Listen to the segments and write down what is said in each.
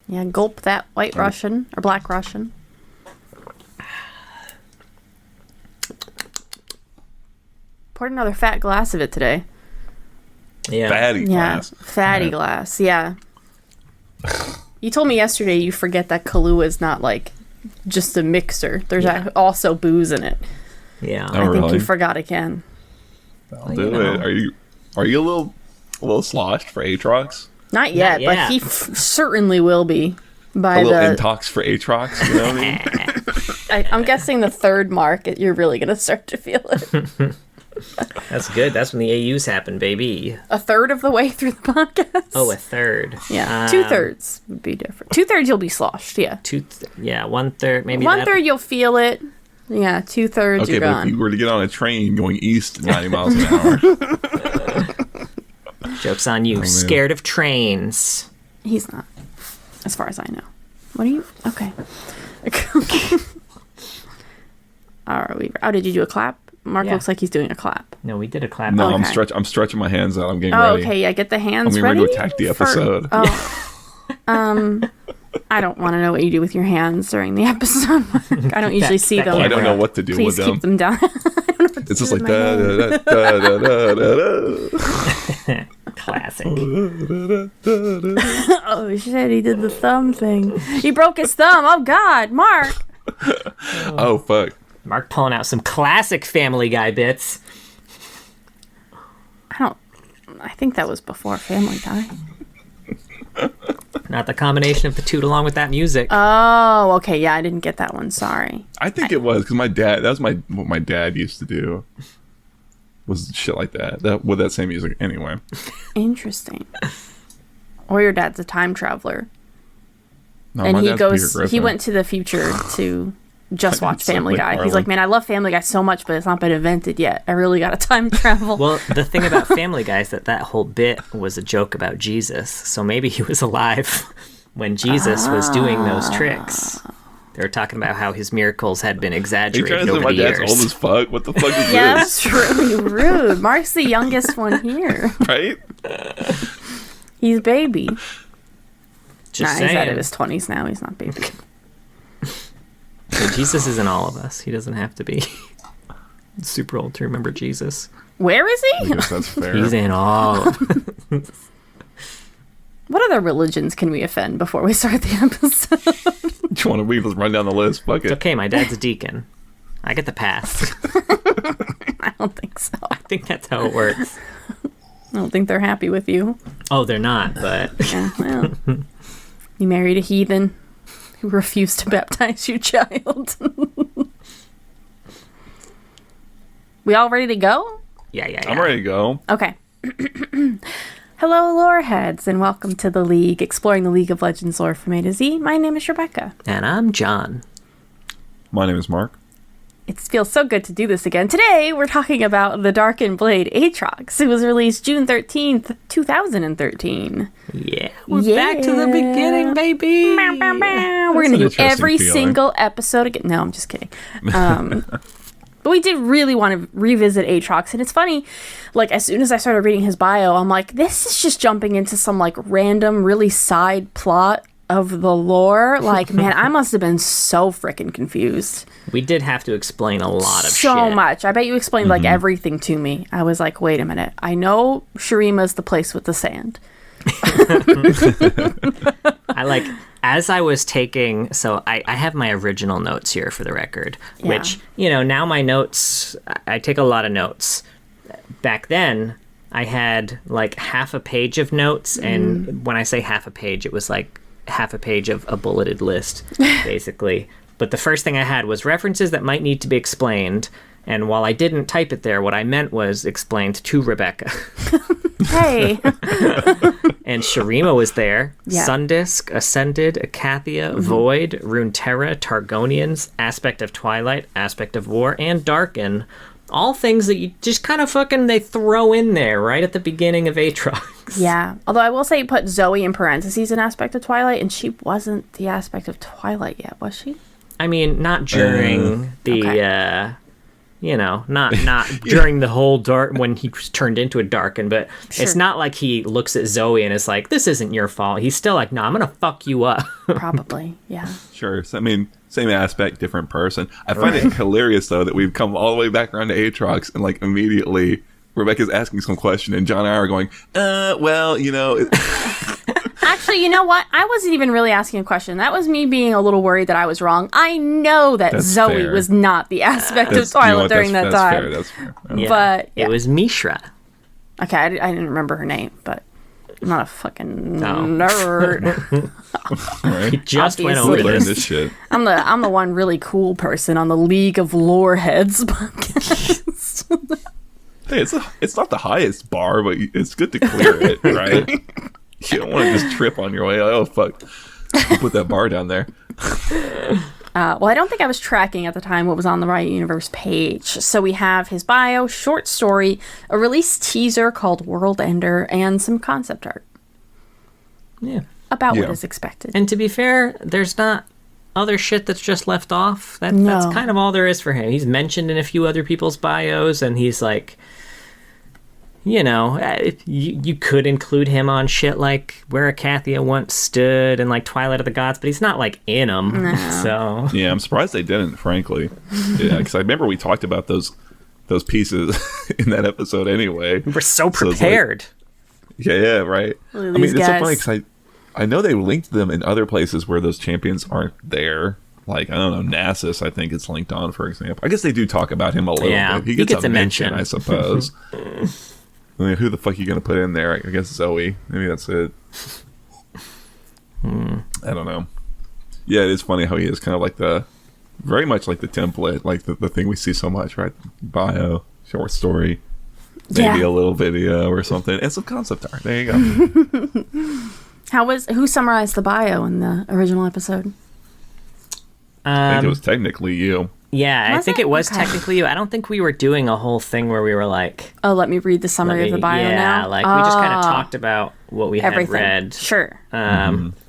Yeah, gulp that white Russian or black Russian. Poured another fat glass of it today. Yeah. Fatty glass. Fatty glass. Yeah. You told me yesterday you forget that Kahlua is not like just a mixer. There's also booze in it. Yeah. I think you forgot again. I'll do it. Are you a little sloshed for Aatrox? Not yet, but he certainly will be by a little intox for Aatrox, you know what I mean? I'm guessing the third mark, you're really going to start to feel it. That's good. That's when the AUs happen, baby. A third of the way through the podcast? Oh, a third. Yeah. 2/3 would be different. 2/3 you'll be sloshed, yeah. 1/3, maybe 1/3 you'll feel it. Yeah, 2/3 okay, you're but gone. if you were to get on a train going east at 90 miles an hour. Joke's on you. Scared of trains. He's not, as far as I know. What are you? Okay. Oh, did you do a clap? Mark looks like he's doing a clap. No, we did a clap. No, Okay. I'm stretching my hands out. I'm getting ready. Okay, yeah, get the hands I'm ready. ready to attack the episode. I don't want to know what you do with your hands during the episode. I don't usually see them. I don't know what to do Please with them. keep them down. It's just like da da da da da da da. Classic. Oh shit, he did the thumb thing. He broke his thumb. Oh god, Mark. Oh fuck. Mark pulling out some classic Family Guy bits. I think that was before Family Guy. Not the combination of the two along with that music. Oh, okay. Yeah, I didn't get that one. Sorry. I think it was because that was what my dad used to do. Was shit like that with that same music anyway. Interesting. Or your dad's a time traveler. No, And my he dad's Peter he Griffin. went to the future to just watch It's like Family Guy. He's Marlon. like, man, I love Family Guy so much, but it's not been invented yet. I really got to time travel. Well, the thing about Family Guy is that whole bit was a joke about Jesus. So maybe he was alive when Jesus was doing those tricks. They were talking about how his miracles had been Are you exaggerated trying to say over my the dad's years. old as fuck? What the fuck is Yeah, this? that's really rude. Mark's the youngest one here. Right? He's baby. Just He's out saying. of his 20s now. He's not baby. Jesus is in all of us. He doesn't have to be super old to remember Jesus. Where is I he? guess that's fair. He's in all of us. What other religions can we offend before we start the episode? Do you want to let's run down the list? Fuck It's it. okay, my dad's a deacon. I get the pass. I don't think so. I think that's how it works. I don't think they're happy with you. Oh, they're not, but Yeah, well. You married a heathen who refused to baptize your child. We all ready to go? yeah. I'm ready to go. Okay. Hello, lore heads, and welcome to the League, exploring the League of Legends lore from A to Z. My name is Rebecca. And I'm John. My name is Mark. It feels so good to do this again. Today, we're talking about the Darkened Blade Aatrox. It was released June 13th, 2013. Yeah, we're back to the beginning, baby. Bow, bow, bow. We're going to do interesting every feeling. single episode again. No, I'm just kidding. But we did really want to revisit Aatrox. And it's funny, like, as soon as I started reading his bio, I'm like, this is just jumping into some, like, random, really side plot of the lore. Like, man, I must have been so freaking confused. We did have to explain a lot of shit. So much. I bet you explained, like, everything to me. I was like, wait a minute. I know Shurima's the place with the sand. As I was taking, so I have my original notes here for the record, which, now my notes, I take a lot of notes. Back then, I had like half a page of notes, and when I say half a page, it was like half a page of a bulleted list, basically. But the first thing I had was references that might need to be explained, and while I didn't type it there, what I meant was explained to Rebecca. Hey. And Shurima was there. Yeah. Sundisk, Ascended, Acathia, Void, Runeterra, Targonians, Aspect of Twilight, Aspect of War, and Darken. All things that you just kind of they throw in there right at the beginning of Aatrox. Yeah. Although I will say you put Zoe in parentheses in Aspect of Twilight, and she wasn't the Aspect of Twilight yet, was she? I mean, not during the... Okay. not during the whole dark when he was turned into a Darkin, but it's not like he looks at Zoe and is like, this isn't your fault. He's still like, no, I'm gonna fuck you up. Probably, yeah. Sure. So, I mean, same aspect, different person. I find it hilarious though that we've come all the way back around to Aatrox and like immediately Rebecca's asking some question and John and I are going, well, Actually, you know what? I wasn't even really asking a question. That was me being a little worried that I was wrong. I know that Zoe was not the aspect of Twilight during that time. That's fair. Yeah. But it was Mishra. Okay, I didn't remember her name, but I'm not a fucking nerd. Right? He just went over Learn this shit. I'm the one really cool person on the League of Lore Heads podcast. Hey, it's not the highest bar, but it's good to clear it, right? You don't want to just trip on your way. Oh, fuck. You put that bar down there. Well, I don't think I was tracking at the time what was on the Riot Universe page. So we have his bio, short story, a release teaser called World Ender, and some concept art. Yeah. About what is expected. And to be fair, there's not other shit that's just left off. That's kind of all there is for him. He's mentioned in a few other people's bios, and he's like... you could include him on shit like Where Acathia Once Stood and like Twilight of the Gods, but he's not like in them. No. So yeah, I'm surprised they didn't, frankly. Yeah, because I remember we talked about those pieces in that episode anyway. We're so prepared. Yeah, right. I mean, it's so funny because I know they linked them in other places where those champions aren't there. Like, I don't know, Nasus, I think it's linked on, for example. I guess they do talk about him a little bit. He gets a mention, I suppose. I mean, who the fuck are you going to put in there? I guess Zoe. Maybe that's it. I don't know. Yeah, it is funny how he is kind of like very much like the template, like the thing we see so much, right? Bio, short story, maybe a little video or something, and some concept art. There you go. Who summarized the bio in the original episode? I think it was technically you. Yeah, I think it was technically you. I don't think we were doing a whole thing where we were like... Oh, let me read the summary of the bio now? Yeah, like we just kind of talked about what we had read. Sure.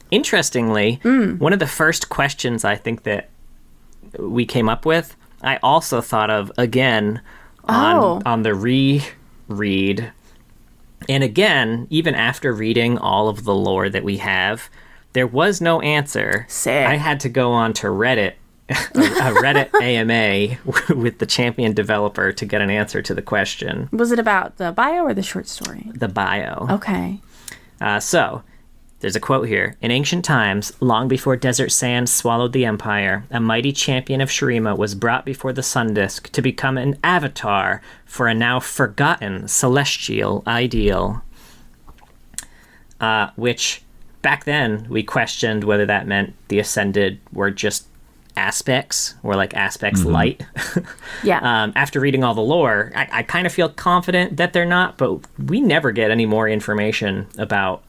Interestingly, one of the first questions I think that we came up with, I also thought of again on the reread. And again, even after reading all of the lore that we have, there was no answer. Sick. I had to go on to Reddit, a Reddit AMA with the champion developer to get an answer to the question. Was it about the bio or the short story? The bio. Okay. So, there's a quote here. In ancient times, long before desert sands swallowed the empire, a mighty champion of Shurima was brought before the sun disk to become an avatar for a now forgotten celestial ideal. Which, back then, we questioned whether that meant the Ascended were just aspects or like aspects light. Yeah. After reading all the lore, I kind of feel confident that they're not, but we never get any more information about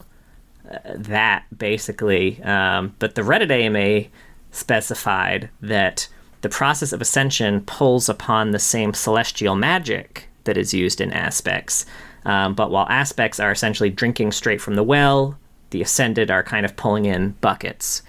that, basically. But the Reddit AMA specified that the process of ascension pulls upon the same celestial magic that is used in aspects. But while aspects are essentially drinking straight from the well, the Ascended are kind of pulling in buckets.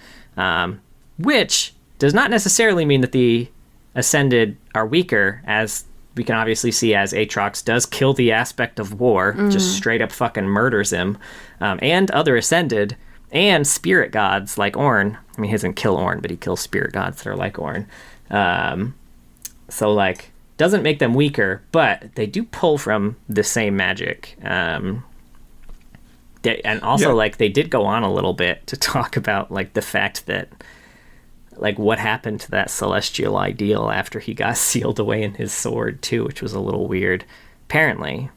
Which does not necessarily mean that the Ascended are weaker, as we can obviously see as Aatrox does kill the aspect of war, just straight up fucking murders him, and other Ascended, and spirit gods like Ornn. I mean, he doesn't kill Ornn, but he kills spirit gods that are like Ornn. So, like, doesn't make them weaker, but they do pull from the same magic. And also, like, they did go on a little bit to talk about, like, the fact that, like, what happened to that celestial ideal after he got sealed away in his sword, too, which was a little weird. Apparently,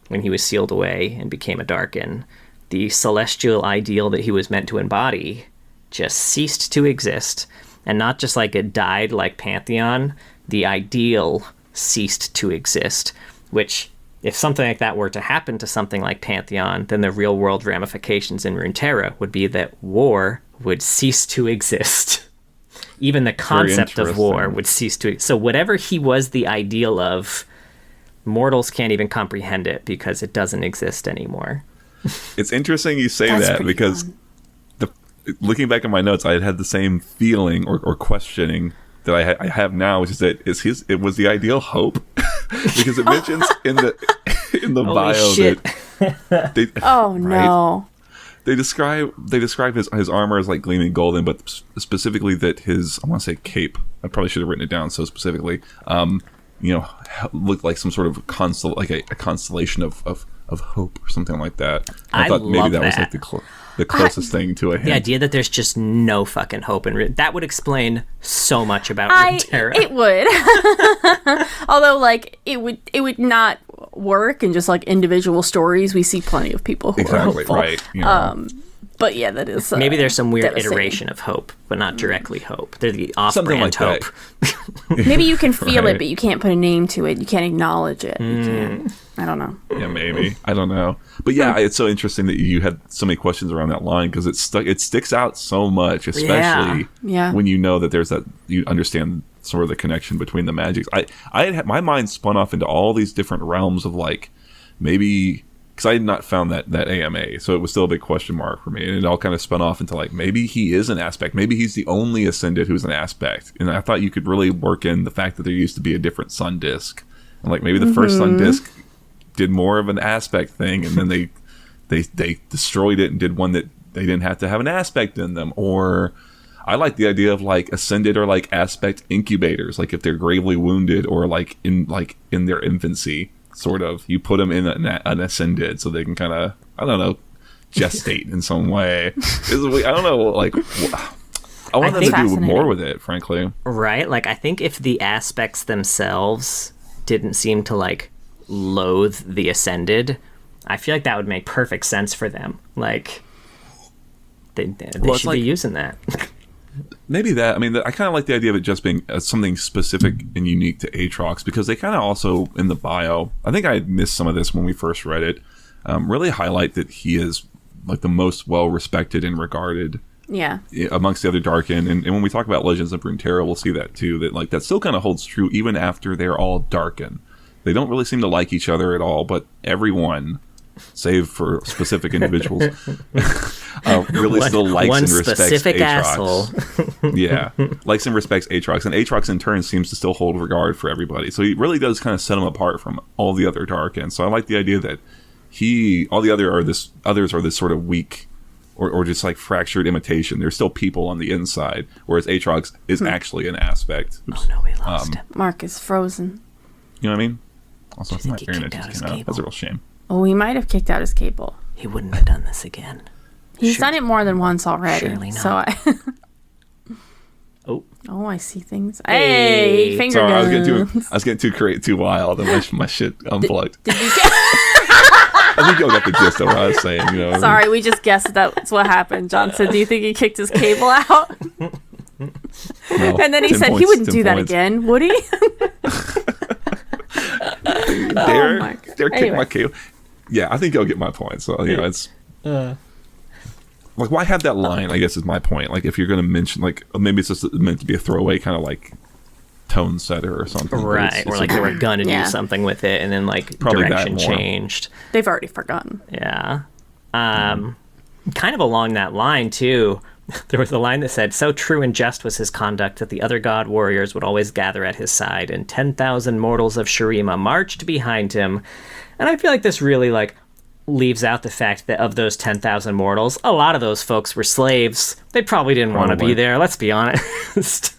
when he was sealed away and became a Darkin, the celestial ideal that he was meant to embody just ceased to exist. And not just, like, it died like Pantheon, the ideal ceased to exist, which, if something like that were to happen to something like Pantheon, then the real-world ramifications in Runeterra would be that war would cease to exist. Even the concept of war would cease to... So whatever he was the ideal of, mortals can't even comprehend it because it doesn't exist anymore. It's interesting you say that because looking back at my notes, I had the same feeling or questioning that I have now, which is that it was the ideal hope because it mentions in the bio shit. that they, no. They describe his armor as like gleaming golden, but specifically that his, I want to say cape. I probably should have written it down so specifically. Looked like some sort of a constellation of hope or something like that. I thought maybe that was like the closest thing to a hint. The idea that there's just no fucking hope that would explain so much about Runeterra. It would. Although, like, it would not work in just like individual stories. We see plenty of people who are hopeful. Right. But yeah, that is maybe there's some weird iteration of hope, but not directly hope. They're the off-brand hope. Maybe you can feel it, but you can't put a name to it. You can't acknowledge it. You can't. I don't know. Yeah, maybe. I don't know. But yeah, it's so interesting that you had so many questions around that line because it sticks out so much, especially when you know that you understand sort of the connection between the magics. I had my mind spun off into all these different realms of like maybe. Because I had not found that AMA, so it was still a big question mark for me. And it all kind of spun off into like, maybe he is an aspect. Maybe he's the only Ascended who's an aspect. And I thought you could really work in the fact that there used to be a different sun disk. And like maybe the first sun disk did more of an aspect thing, and then they destroyed it and did one that they didn't have to have an aspect in them. Or I like the idea of like Ascended or like aspect incubators, like if they're gravely wounded or like in their infancy. Sort of, you put them in an Ascended so they can kind of, I don't know, gestate in some way. I don't know, like, I want them to do more with it, frankly. Right? Like, I think if the aspects themselves didn't seem to, like, loathe the Ascended, I feel like that would make perfect sense for them. Like, they should be using that. Maybe that. I mean, I kind of like the idea of it just being something specific and unique to Aatrox, because they kind of also, in the bio, I think I had missed some of this when we first read it, really highlight that he is like the most well-respected and regarded amongst the other Darken. And when we talk about Legends of Runeterra, we'll see that too, that like that still kind of holds true even after they're all Darken. They don't really seem to like each other at all, but everyone, save for specific individuals, really still likes and respects Aatrox. Yeah, likes and respects Aatrox, and Aatrox in turn seems to still hold regard for everybody. So he really does kind of set him apart from all the other Darkens. So I like the idea that all the others are this sort of weak or just like fractured imitation. There's still people on the inside, whereas Aatrox is actually an aspect. Oops. Oh no, we lost him. Mark is frozen. You know what I mean? Also, my internet just came out. That's a real shame. Oh, he might have kicked out his cable. He wouldn't have done this again. He's done it more than once already. Surely not. So Oh, I see things. Hey, finger guns. I was getting too wild, and my shit unplugged. Did you I think y'all got the gist of what I was saying. You know. Sorry, we just guessed that's what happened. John said, "Do you think he kicked his cable out?" No, and then he said he wouldn't do that again, would he? Dare kick my cable? Yeah, I think y'all get my point. So it's like, why have that line? I guess is my point. Like, if you're going to mention, like, maybe it's just meant to be a throwaway kind of like tone setter or something, right? Or like they were going to do something with it, and then like probably direction changed. They've already forgotten. Yeah, kind of along that line too. There was a line that said, "So true and just was his conduct that the other god warriors would always gather at his side, and 10,000 mortals of Shurima marched behind him." And I feel like this really like leaves out the fact that of those 10,000 mortals, a lot of those folks were slaves. They probably didn't want to be there. Let's be honest.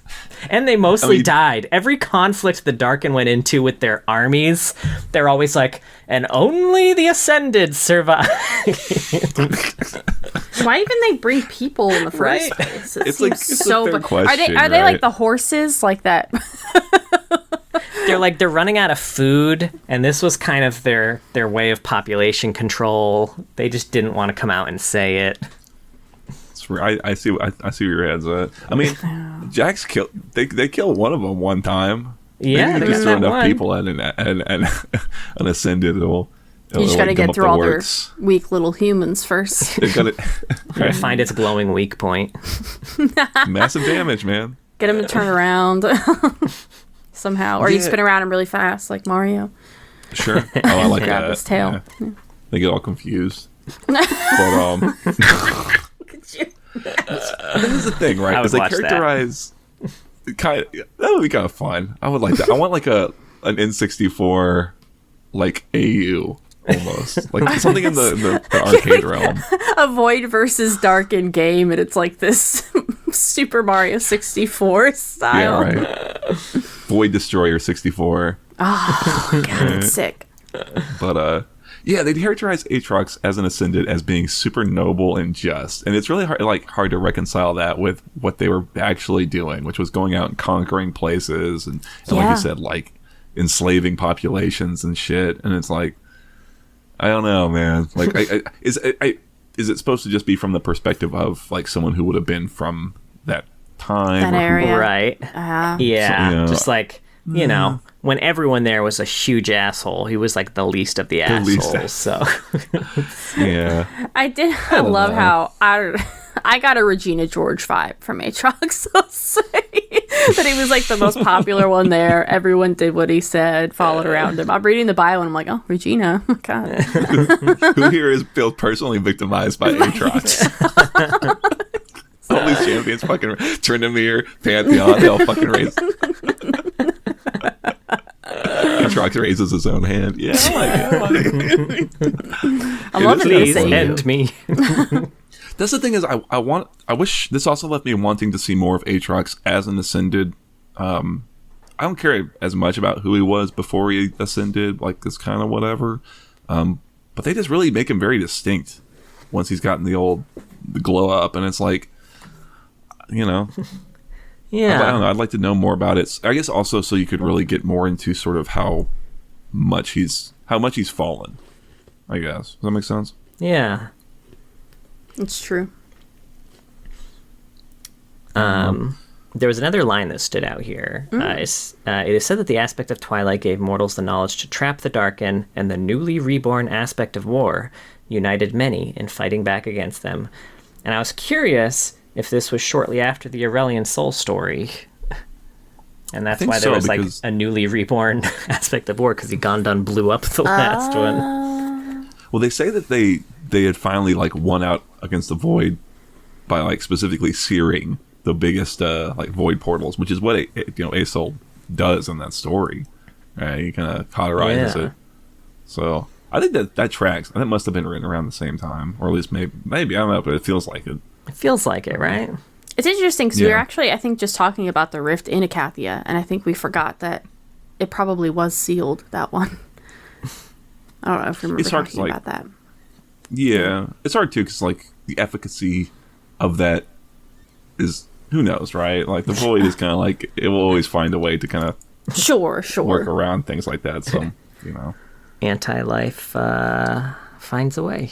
And they mostly died. Every conflict the Darken went into with their armies, they're always like, and only the Ascended survive. Why even they bring people in the first place? It's like so. Are they like the horses like that? They're running out of food, and this was kind of their way of population control. They just didn't want to come out and say it. I see where your head's at. I mean, Jack's killed. They killed one of them one time. Yeah, there's not enough people and an Ascended. You just gotta get through all their weak little humans first. Gotta find its glowing weak point. Massive damage, man. Get them to turn around somehow, or you spin around them really fast, like Mario. Sure. Oh, I like grab that. His tail. Yeah. They get all confused. But this is the thing, right? Because they characterize that would be kind of fun. I would like that. I want like a an N64 like AU almost, like something in the arcade realm. A Void versus Darken game, and it's like this Super Mario 64 style. Yeah, right. Void Destroyer 64. Oh god, it's sick. But yeah, they characterize Aatrox as an Ascended as being super noble and just, and it's really hard to reconcile that with what they were actually doing, which was going out and conquering places and like you said, like enslaving populations and shit. And it's like, I don't know, man. Like, is it supposed to just be from the perspective of like someone who would have been from that time, that area, right? Yeah, so, just like. You know, when everyone there was a huge asshole, he was like the least of the assholes. So, yeah, I love how I got a Regina George vibe from Aatrox. I'll say that he was like the most popular one there. Everyone did what he said, followed around him. I'm reading the bio and I'm like, oh, Regina, oh, God. Who here is felt personally victimized by Aatrox? All these champions fucking Tryndamere, Pantheon, they all fucking raise. Aatrox raises his own hand. Yeah, I like it. I'm loving this. End me. That's the thing is, I wish this also left me wanting to see more of Aatrox as an Ascended. I don't care as much about who he was before he ascended, like this kind of whatever. But they just really make him very distinct once he's gotten the glow up, and it's like, you know. Yeah, I don't know. I'd like to know more about it. I guess also so you could really get more into sort of how much he's fallen. I guess. Does that make sense? Yeah, it's true. There was another line that stood out here. It is said that the aspect of Twilight gave mortals the knowledge to trap the Darken, and the newly reborn aspect of war united many in fighting back against them. And I was curious if this was shortly after the Aurelian Soul story. And that's why there was like a newly reborn aspect of war, because he Gondun blew up the last one. Well, they say that they had finally like won out against the Void by like specifically searing the biggest like Void portals, which is what Aesol does in that story. Right? He kind of cauterizes it. So I think that tracks. That must have been written around the same time, or at least maybe I don't know, but it feels like it. It feels like it, right? It's interesting because we were actually, I think, just talking about the rift in Acathia, and I think we forgot that it probably was sealed, that one. I don't know if you remember talking about that. Yeah, it's hard too because like the efficacy of that is, who knows, right? Like the Void is kind of like, it will always find a way to kind of sure work around things like that. So anti-life finds a way.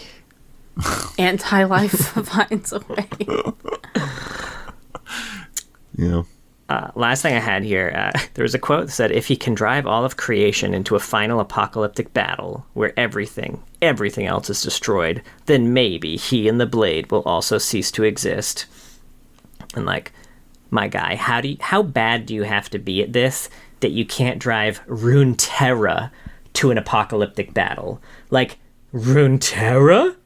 Anti-life finds a way. Yeah. Last thing I had here, there was a quote that said, if he can drive all of creation into a final apocalyptic battle where everything else is destroyed, then maybe he and the blade will also cease to exist. And like, my guy, how bad do you have to be at this that you can't drive Runeterra to an apocalyptic battle? Like, Runeterra?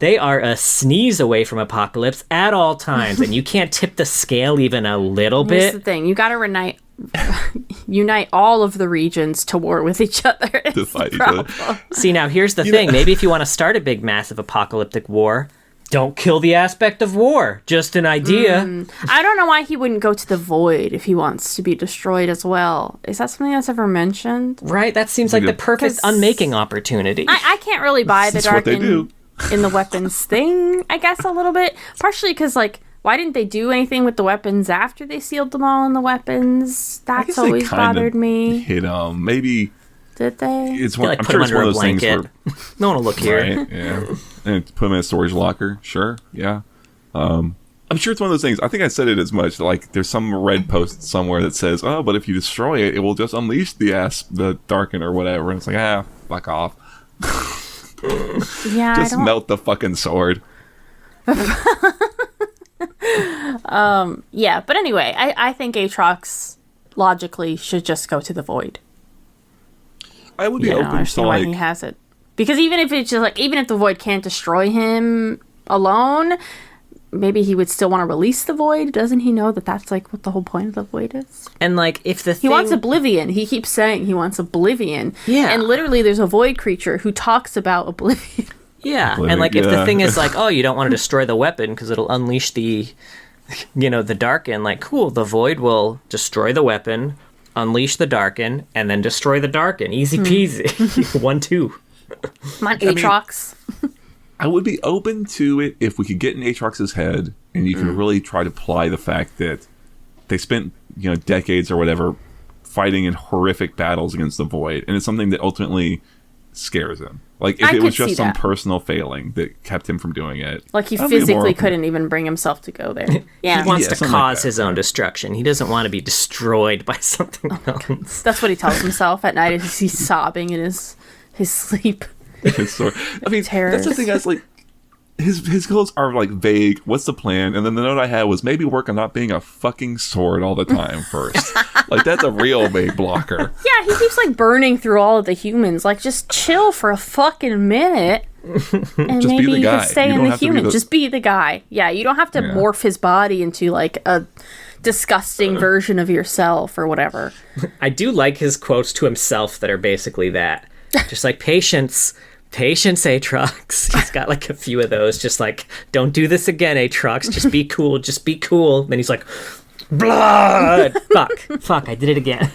They are a sneeze away from apocalypse at all times, and you can't tip the scale even a little bit. Here's the thing. You got to unite all of the regions to war with each other. To fight each other. See, now here's the thing. Maybe if you want to start a big, massive apocalyptic war, don't kill the aspect of war. Just an idea. I don't know why he wouldn't go to the Void if he wants to be destroyed as well. Is that something that's ever mentioned? Right, that seems like the perfect unmaking opportunity. I can't really buy the dark in the weapons thing, I guess, a little bit. Partially because, like, why didn't they do anything with the weapons after they sealed them all in the weapons? That's always bothered me. Hit them. Maybe. Did they? It's one, I'm sure it's one of those things where no one will look here. Right, yeah. And put them in a storage locker. Sure. Yeah. I'm sure it's one of those things. I think I said it as much. Like, there's some red post somewhere that says, "Oh, but if you destroy it, it will just unleash the Darken or whatever." And it's like, fuck off. Yeah. Just melt the fucking sword. Yeah, but anyway, I think Aatrox logically should just go to the Void. I would be open to why he has it, because even if it's just like, even if the Void can't destroy him alone, maybe he would still want to release the void. Doesn't he know that that's like what the whole point of the void is? And like if he wants oblivion. He keeps saying he wants oblivion. Yeah. And literally there's a void creature who talks about oblivion. Yeah. And like if the thing is like, oh, you don't want to destroy the weapon because it'll unleash the the Darken, like cool, the void will destroy the weapon, unleash the Darken, and then destroy the Darken. Easy peasy. 1-2. Come on, Aatrox. I would be open to it if we could get in Aatrox's head and you can really try to apply the fact that they spent, decades or whatever fighting in horrific battles against the Void, and it's something that ultimately scares him. Like, if it was just some personal failing that kept him from doing it. Like, he physically couldn't even bring himself to go there. Yeah. He wants to cause his own destruction. He doesn't want to be destroyed by something else. That's what he tells himself at night as he's sobbing in his sleep. I mean, that's the thing, guys. Like, his goals are like vague. What's the plan? And then the note I had was maybe work on not being a fucking sword all the time first. Like, that's a real big blocker. Yeah, he keeps like burning through all of the humans. Like, just chill for a fucking minute, and just maybe be the guy. You can stay in the human. Just be the guy. Yeah, you don't have to morph his body into like a disgusting version of yourself or whatever. I do like his quotes to himself that are basically that. Just like patience, Aatrox. He's got like a few of those. Just like, don't do this again, Aatrox. Just be cool. Just be cool. Then he's like, blood. Fuck. I did it again.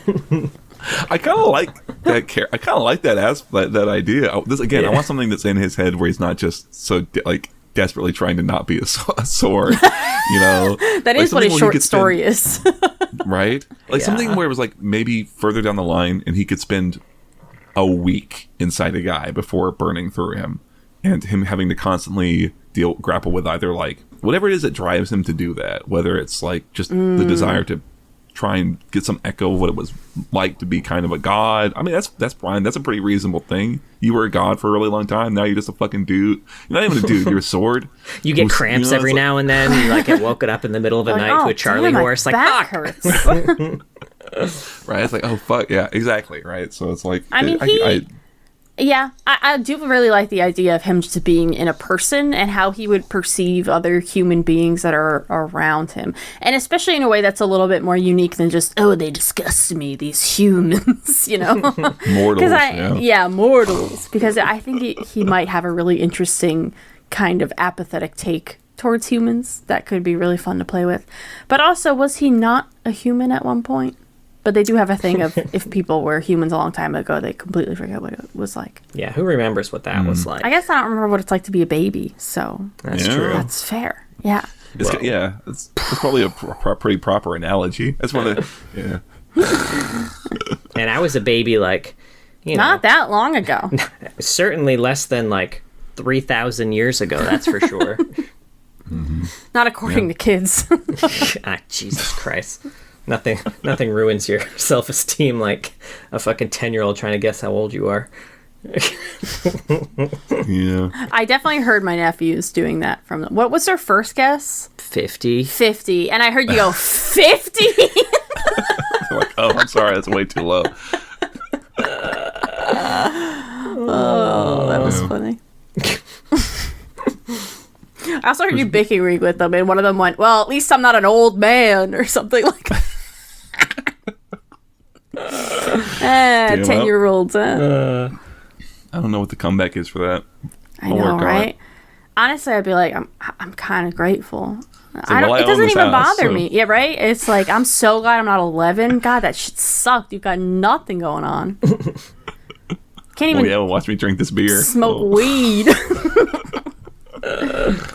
I kind of like that. I kind of like that that idea. I want something that's in his head where he's not just so desperately trying to not be a sword. That is what a short story is. Right? Like something where it was like maybe further down the line, and he could spend a week inside a guy before burning through him, and him having to constantly grapple with either like whatever it is that drives him to do that, whether it's like just the desire to try and get some echo of what it was like to be kind of a god. I mean, that's Brian. That's a pretty reasonable thing. You were a god for a really long time. Now you're just a fucking dude. You're not even a dude. You're a sword. You get cramps every now and then. You like get woken up in the middle of the night to a Charlie horse. Like, back hurts. Right, it's like, oh fuck, yeah, exactly, right. So it's like, I do really like the idea of him just being in a person and how he would perceive other human beings that are around him, and especially in a way that's a little bit more unique than just, oh, they disgust me, these humans, mortals. Mortals, because I think he might have a really interesting kind of apathetic take towards humans that could be really fun to play with. But also, was he not a human at one point? But they do have a thing of if people were humans a long time ago, they completely forget what it was like. Yeah, who remembers what that was like? I guess I don't remember what it's like to be a baby, so that's true. That's fair. Yeah. It's probably a pretty proper analogy. That's one of the, And I was a baby, like, not that long ago. Certainly less than like 3,000 years ago. That's for sure. Not according to kids. Jesus Christ. Nothing ruins your self-esteem like a fucking 10-year-old trying to guess how old you are. Yeah. I definitely heard my nephews doing that from them. What was their first guess? 50. 50. And I heard you go, 50? Like, oh, I'm sorry, that's way too low. Oh, that was funny. I also heard you bickering with them, and one of them went, well, at least I'm not an old man, or something like that. 10-year-olds, I don't know what the comeback is for that. I know, right? Honestly, I'd be like, I'm kind of grateful. It doesn't even bother me. Yeah, right? It's like, I'm so glad I'm not 11. God, that shit sucked. You've got nothing going on. Can't even watch me drink this beer. Smoke weed.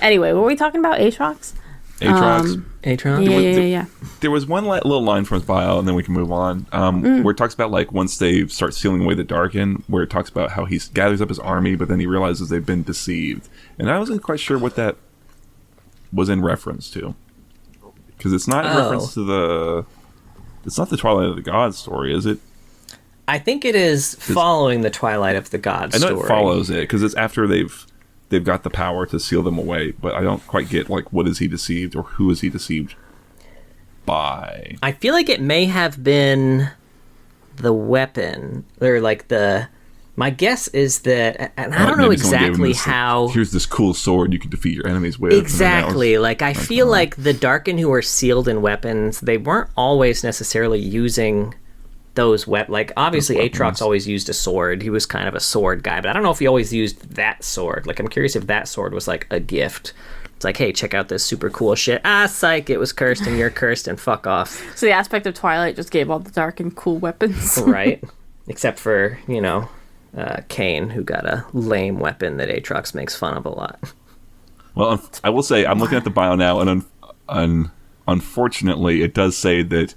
Anyway, what were we talking about? Aatrox? Aatrox? Yeah. There was one little line from his bio, and then we can move on, where it talks about, like, once they start sealing away the Darken, where it talks about how he gathers up his army, but then he realizes they've been deceived. And I wasn't quite sure what that was in reference to. Because it's not in reference to it's not the Twilight of the Gods story, is it? I think it is following the Twilight of the Gods story. I know it follows it, because it's after they've got the power to seal them away, but I don't quite get, like, what is he deceived, or who is he deceived by? I feel like it may have been the weapon, or like the My guess is that, and I don't know exactly how... Here's this cool sword you can defeat your enemies with. Exactly. Like, I feel like the Darkin who are sealed in weapons, they weren't always necessarily using those weapons. Like, obviously, Aatrox always used a sword. He was kind of a sword guy, but I don't know if he always used that sword. Like, I'm curious if that sword was, like, a gift. It's like, hey, check out this super cool shit. Ah, psych, it was cursed and you're cursed and fuck off. So the aspect of Twilight just gave all the Darkin cool weapons. Right. Except for, you know... Kane, who got a lame weapon that Aatrox makes fun of a lot. Well, I will say, I'm looking at the bio now, and unfortunately, it does say that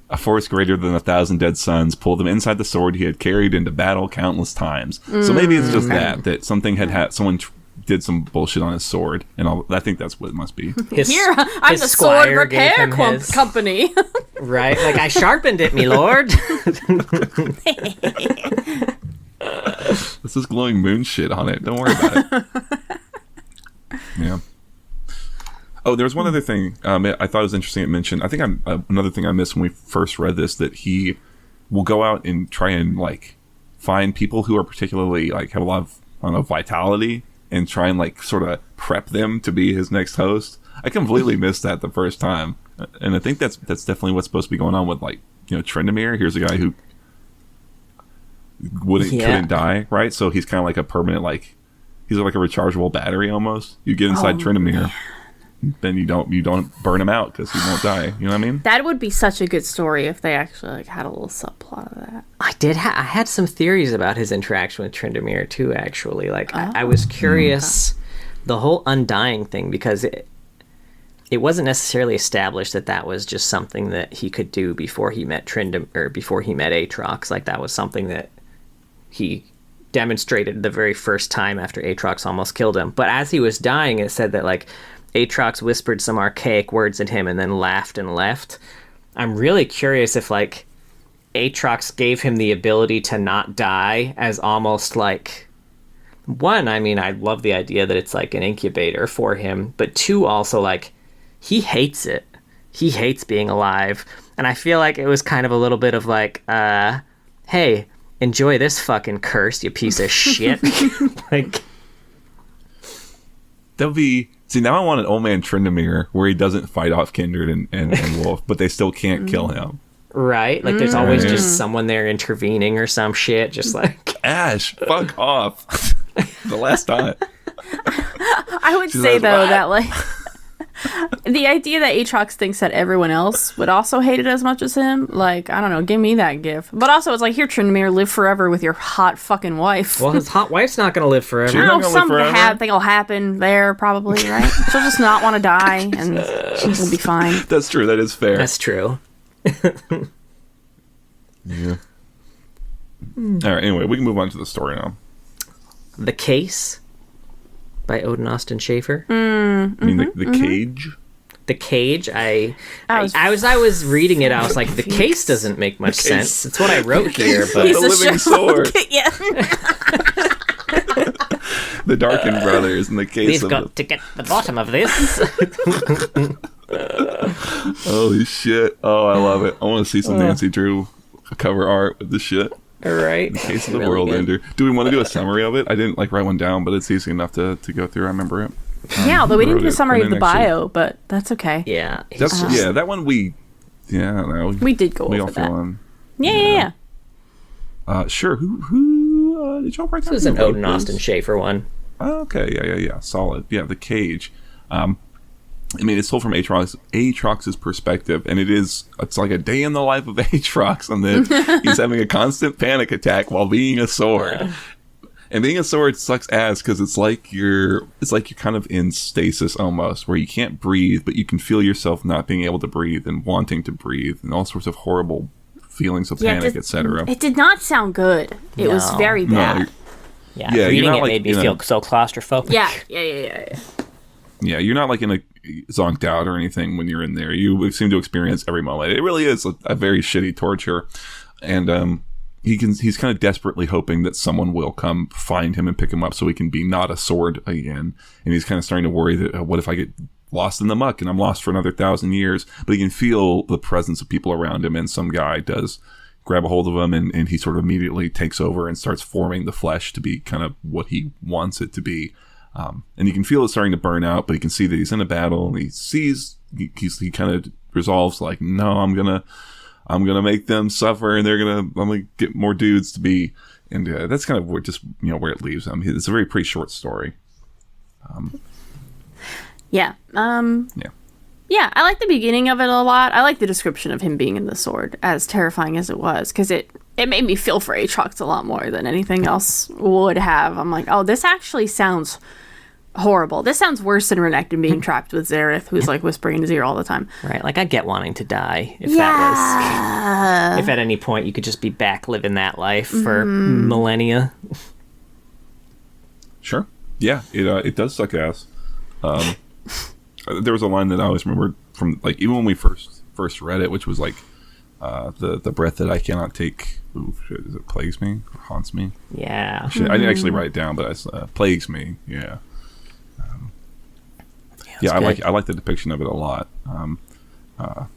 a force greater than 1,000 dead sons pulled them inside the sword he had carried into battle countless times. So maybe it's just that something someone did some bullshit on his sword, and I think that's what it must be. Here, I'm the sword repair company. Right? Like, I sharpened it, me lord. This is glowing moon shit on it. Don't worry about it. Yeah. Oh, there was one other thing I thought was interesting. It mentioned, I think another thing I missed when we first read this, that he will go out and try and like find people who are particularly like have a lot of, I don't know, vitality, and try and like sort of prep them to be his next host. I completely missed that the first time, and I think that's definitely what's supposed to be going on with, like, you know, Trindamere. Here's a guy who couldn't die, right? So he's kind of like a permanent, like, he's like a rechargeable battery almost. You get inside Trindamere, then you don't burn him out because he won't die. You know what I mean? That would be such a good story if they actually like had a little subplot of that. I had some theories about his interaction with Trindamere too, actually. Like, I was curious, the whole undying thing, because it wasn't necessarily established that was just something that he could do before he met before he met Aatrox. Like, that was something that he demonstrated the very first time after Aatrox almost killed him. But as he was dying, it said that, like, Aatrox whispered some archaic words at him and then laughed and left. I'm really curious if, like, Aatrox gave him the ability to not die as almost, like... One, I mean, I love the idea that it's, like, an incubator for him. But two, also, like, he hates it. He hates being alive. And I feel like it was kind of a little bit of, like, hey... enjoy this fucking curse, you piece of shit. Like, that would be... See, now I want an old man Trindamere where he doesn't fight off Kindred and Wolf, but they still can't kill him. Right? Like, there's always just someone there intervening or some shit, just like... Ash, fuck off. The last time. I would say, though, that, like... the idea that Aatrox thinks that everyone else would also hate it as much as him, like, I don't know, give me that gift. But also, it's like, here, Trindamere, live forever with your hot fucking wife. Well, his hot wife's not going to live forever. I don't know, something will happen there, probably, right? She'll just not want to die, and she'll be fine. That's true, that is fair. That's true. Yeah. Alright, anyway, we can move on to the story now. The Case by Odin Austin Schaefer. I mean, the Cage? The Cage, I was reading it, I was like, the case doesn't make much sense. It's what I wrote here, but... The living sword. Yeah. The Darkin brothers and the case. We've got to get the bottom of this. Holy shit. Oh, I love it. I want to see some Nancy Drew cover art with this shit. All right. In the Case of the really World Ender. Do we want to do a summary of it? I didn't write one down, but it's easy enough to go through. I remember it. Yeah, although we didn't do a summary of the bio, but that's okay. Yeah. That one we did go over that. Yeah. Sure. Who did y'all write that? This is an Odin Austin Schaefer one. Okay, yeah. Solid. Yeah, The Cage. I mean, it's told from Aatrox's perspective, and it's like a day in the life of Aatrox, and that he's having a constant panic attack while being a sword. And being a sword sucks ass because it's like you're kind of in stasis almost, where you can't breathe, but you can feel yourself not being able to breathe and wanting to breathe, and all sorts of horrible feelings of panic, etc. It did not sound good. It was very bad. Yeah, reading it made me feel so claustrophobic. Yeah. Yeah, you're not like in a zonked out or anything when you're in there. You seem to experience every moment. It really is a very shitty torture, and he's kind of desperately hoping that someone will come find him and pick him up so he can be not a sword again. And he's kind of starting to worry that what if I get lost in the muck and I'm lost for another 1,000 years? But he can feel the presence of people around him, and some guy does grab a hold of him, and he sort of immediately takes over and starts forming the flesh to be kind of what he wants it to be. And you can feel it starting to burn out, but you can see that he's in a battle, and he kind of resolves like, no, I'm gonna make them suffer, and I'm gonna get more dudes to be, and that's kind of where where it leaves him. It's a pretty short story. Yeah. Yeah, I like the beginning of it a lot. I like the description of him being in the sword, as terrifying as it was, because it made me feel for Aatrox a lot more than anything else would have. I'm like, oh, this actually sounds horrible. This sounds worse than Renekton being trapped with Xerath, who's like whispering in his ear all the time. Right, like I get wanting to die if that was... If at any point you could just be back living that life for millennia. Sure. Yeah, it does suck ass. There was a line that I always remembered from, like, even when we first read it, which was like, the breath that I cannot take. Ooh, shit, is it plagues me or haunts me? Yeah. Shit, I didn't actually write it down, but it's plagues me. Yeah. I like the depiction of it a lot. I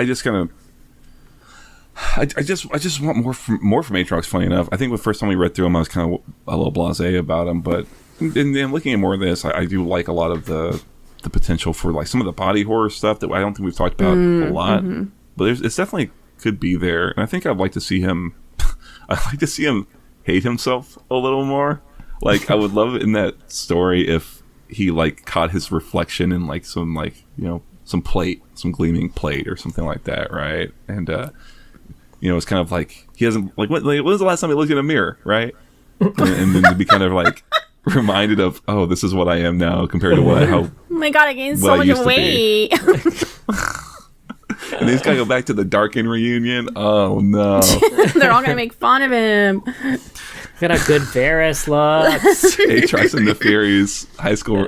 just kind of. I just want more from Aatrox. Funny enough, I think the first time we read through him, I was kind of a little blasé about him, but in looking at more of this, I do like a lot of the potential for like some of the body horror stuff that I don't think we've talked about a lot, but it's definitely could be there, and I think I'd like to see him. I'd like to see him hate himself a little more. Like, I would love it in that story if he like caught his reflection in like some some gleaming plate or something like that, right? And it's kind of like he hasn't when was the last time he looked in a mirror, right? and then to be kind of like reminded of, oh, this is what I am now compared to oh my god, I gained so much weight. And he's gotta go back to the Darkin reunion. Oh no. They're all gonna make fun of him. Got a good Varys look. Aatrox and the Furies high school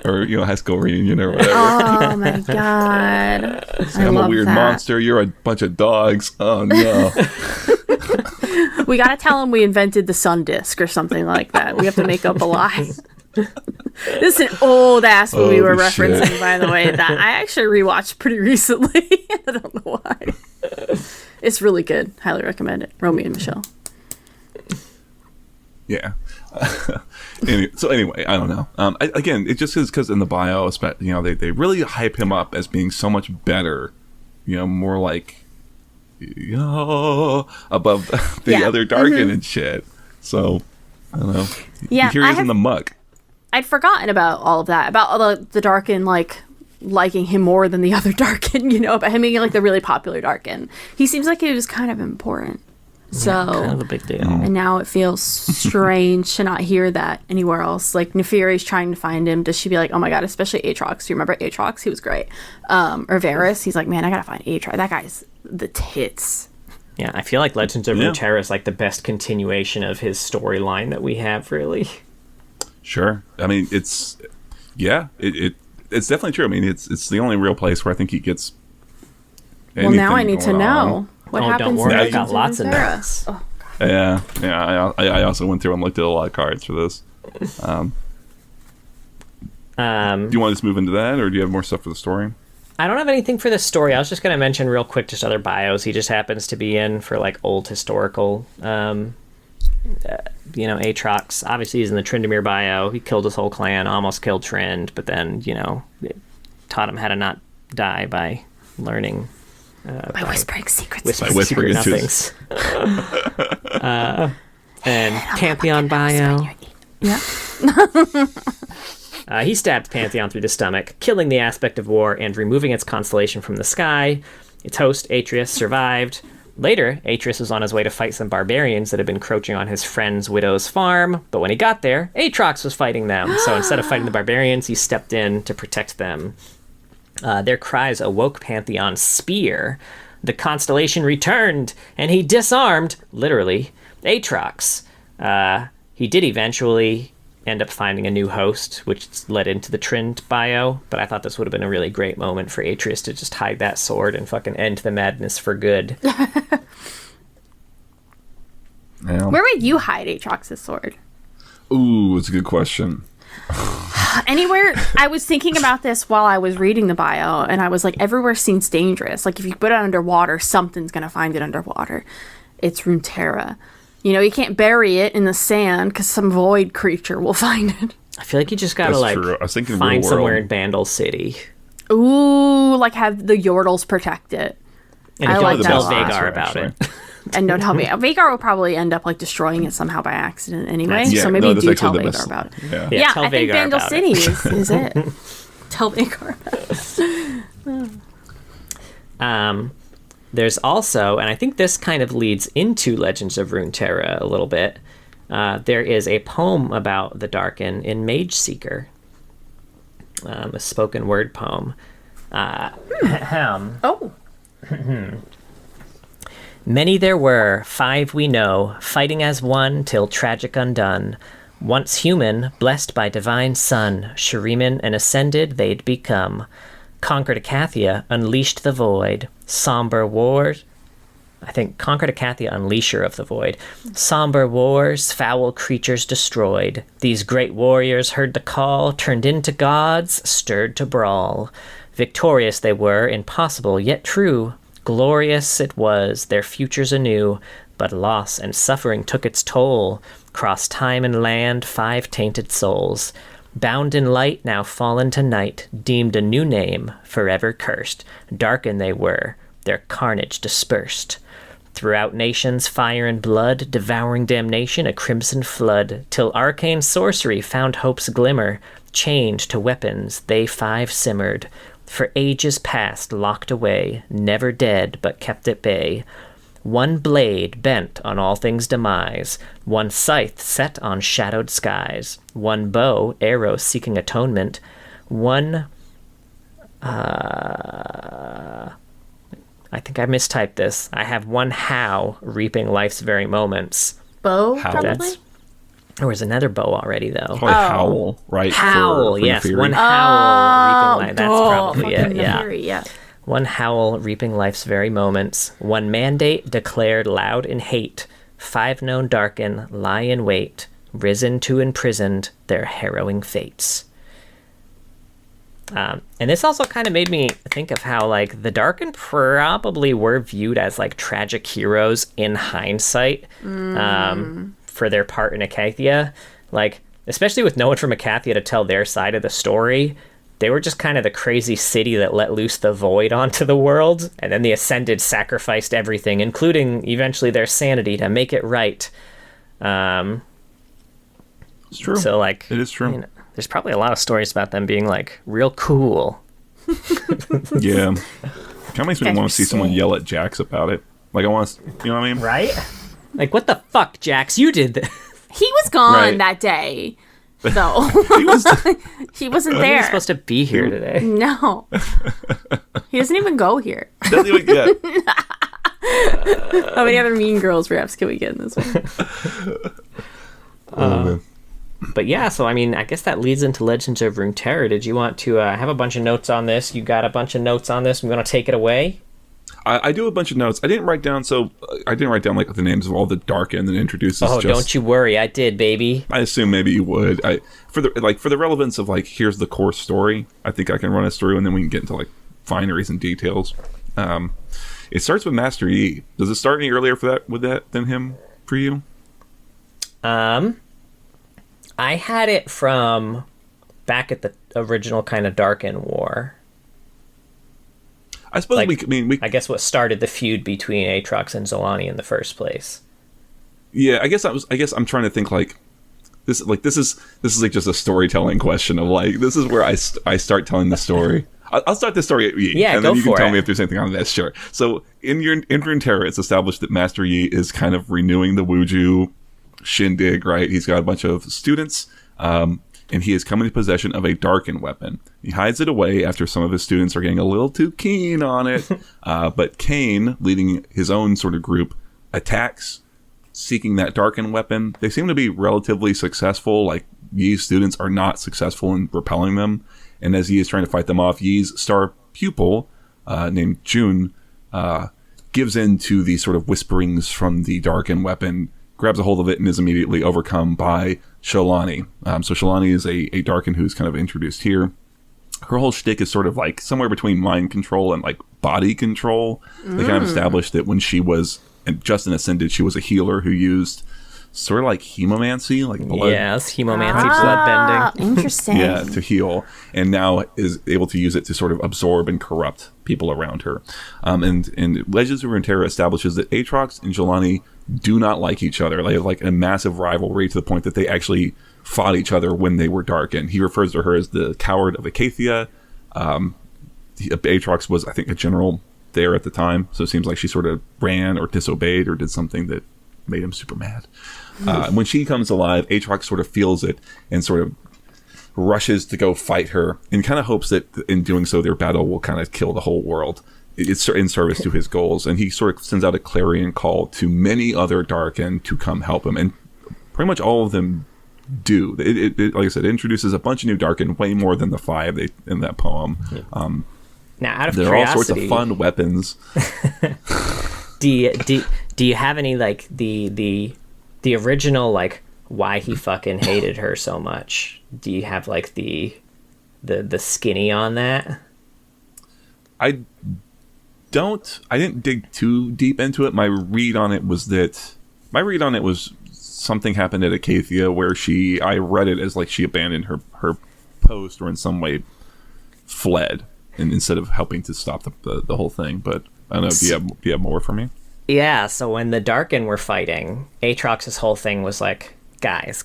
reunion or whatever. Oh my god. I'm a weird monster, you're a bunch of dogs. Oh no. We gotta tell him we invented the sun disk or something like that. We have to make up a lie. This is an old ass movie we're referencing, by the way, that I actually rewatched pretty recently. I don't know why. It's really good. Highly recommend it. Romeo and Michelle. Yeah. Anyway, I don't know. Again, it just is because in the bio, they really hype him up as being so much better. More like, above the other Darkin and shit. So I don't know. Yeah, here he is in the muck. I'd forgotten about all of that, about all the Darkin liking him more than the other Darkin. About him being like the really popular Darkin. He seems like he was kind of important. So kind of a big deal. And now it feels strange to not hear that anywhere else. Like, Neferi's trying to find him. Does she be like, oh my god, especially Aatrox? Do you remember Aatrox? He was great. Or Varys, he's like, man, I gotta find Aatrox. That guy's the tits. Yeah, I feel like Legends of Runeterra is like the best continuation of his storyline that we have, really. Sure. I mean, it's definitely true. I mean, it's the only real place where I think he gets. Well, now I need to know. What happens? Don't worry, I've got lots of notes. Oh, yeah. I also went through and looked at a lot of cards for this. Do you want to just move into that, or do you have more stuff for the story? I don't have anything for the story. I was just going to mention real quick just other bios he just happens to be in for like old historical. Aatrox. Obviously, he's in the Tryndamere bio. He killed his whole clan, almost killed Trynd, but then taught him how to not die by learning. By whispering secrets. Whispering nothings. And Pantheon bio. Yeah. He stabbed Pantheon through the stomach, killing the aspect of war and removing its constellation from the sky. Its host, Atreus, survived. Later, Atreus was on his way to fight some barbarians that had been encroaching on his friend's widow's farm, but when he got there, Aatrox was fighting them. So instead of fighting the barbarians, he stepped in to protect them. Their cries awoke Pantheon's spear. The constellation returned, and he disarmed, literally, Aatrox. He did eventually end up finding a new host, which led into the Trynd bio, but I thought this would have been a really great moment for Atreus to just hide that sword and fucking end the madness for good. Where would you hide Aatrox's sword? Ooh, it's a good question. Anywhere, I was thinking about this while I was reading the bio, and I was like, everywhere seems dangerous. Like, if you put it underwater, something's going to find it underwater. It's Runeterra. You know, you can't bury it in the sand because some void creature will find it. I feel like you just gotta, like, find somewhere in Vandal City. Ooh, like have the Yordles protect it. And I like tell Vagar about it. And don't tell me. Vagar will probably end up like destroying it somehow by accident anyway. So maybe do tell Vagar about it. Yeah, I think Vandal City is it. Tell Vagar about it. There's also, and I think this kind of leads into Legends of Runeterra a little bit. There is a poem about the Darkin in Mage Seeker. A spoken word poem. Oh. Many there were, 5 we know, fighting as one till tragic undone. Once human, blessed by divine sun, Shuriman and ascended they'd become. Conquered Acathia, unleashed the void. Somber wars. I think conquered Acathia, unleasher of the void. Somber wars, foul creatures destroyed. These great warriors heard the call, turned into gods, stirred to brawl. Victorious they were, impossible yet true. Glorious it was, their futures anew, but loss and suffering took its toll. Crossed time and land, 5 tainted souls. Bound in light, now fallen to night, deemed a new name, forever cursed. Darkened they were, their carnage dispersed. Throughout nations, fire and blood, devouring damnation, a crimson flood, till arcane sorcery found hope's glimmer. Chained to weapons, they 5 simmered. For ages past, locked away, never dead, but kept at bay. One blade bent on all things' demise, one scythe set on shadowed skies, one bow, arrow seeking atonement, one... I think I mistyped this. I have one How reaping life's very moments. Bow, probably? There was another bow already, though. Probably Howl, right? Howl, yes. One Howl reaping life. That's probably it, yeah. One Howl reaping life's very moments. One mandate declared loud in hate. 5 known darken, lie in wait. Risen to imprisoned their harrowing fates. And this also kind of made me think of how, like, the Darken probably were viewed as, like, tragic heroes in hindsight. For their part in Acathia. Like, especially with no one from Acathia to tell their side of the story, they were just kind of the crazy city that let loose the void onto the world, and then the Ascended sacrificed everything, including eventually their sanity, to make it right. It's true. So, like, it is true. You know, there's probably a lot of stories about them being, like, real cool. Yeah. Kind of makes me want to see someone yell at Jax about it. Like, I want to, you know what I mean? Right? Like, what the fuck, Jax? You did this. He was gone that day, though. He wasn't there. He was supposed to be here today. No. He doesn't even go here. Doesn't even get. How many other Mean Girls raps can we get in this one? But yeah, so I mean, I guess that leads into Legends of Runeterra. Did you want to have a bunch of notes on this? You got a bunch of notes on this. We want to take it away? I do a bunch of notes. I didn't write down like the names of all the Darkin that introduces. Oh, don't you worry, I did, baby. I assume maybe you would. For the relevance of, like, here's the core story. I think I can run us through, and then we can get into, like, fineries and details. It starts with Master Yi. Does it start any earlier than him for you? I had it from back at the original kind of Darkin War. I suppose I guess what started the feud between Aatrox and Zolani in the first place. Yeah, I guess I'm trying to think, like, this is like just a storytelling question of, like, this is where I start telling the story. I'll start the story at Yi. Yeah, and then you can tell it. me if there's anything on that. Sure. So in Runeterra, it's established that Master Yi is kind of renewing the Wuju shindig, right? He's got a bunch of students, and he is coming into possession of a Darkin weapon. He hides it away after some of his students are getting a little too keen on it. But Kane, leading his own sort of group, attacks, seeking that Darkin weapon. They seem to be relatively successful. Like, Yi's students are not successful in repelling them. And as Yi is trying to fight them off, Yi's star pupil, named June, gives in to the sort of whisperings from the Darkin weapon grabs a hold of it and is immediately overcome by Sholani. So Sholani is a Darkin who's kind of introduced here. Her whole shtick is sort of like somewhere between mind control and like body control. They kind of established that when she was just an Ascended, she was a healer who used sort of like hemomancy, like blood. Yes, hemomancy, blood bending. Interesting. Yeah, to heal, and now is able to use it to sort of absorb and corrupt people around her. And Legends of Runeterra establishes that Aatrox and Sholani do not like each other. They have like a massive rivalry to the point that they actually fought each other when they were Darkin. He refers to her as the Coward of Acacia. Aatrox was, I think, a general there at the time, so it seems like she sort of ran or disobeyed or did something that made him super mad. When she comes alive, Aatrox sort of feels it and sort of rushes to go fight her and kind of hopes that in doing so their battle will kind of kill the whole world. It's in service to his goals, and he sort of sends out a clarion call to many other Darkin to come help him, and pretty much all of them do. It like I said, it introduces a bunch of new Darkin, way more than the 5 in that poem. Now, out of there curiosity, are all sorts of fun weapons. Do you have any like the original like why he fucking hated her so much? Do you have like the skinny on that? I didn't dig too deep into it. My read on it was something happened at Acacia where I read it as like she abandoned her post or in some way fled, and instead of helping to stop the whole thing. But I don't know, do you have more for me? Yeah, so when the Darkin were fighting, Aatrox's whole thing was like, guys,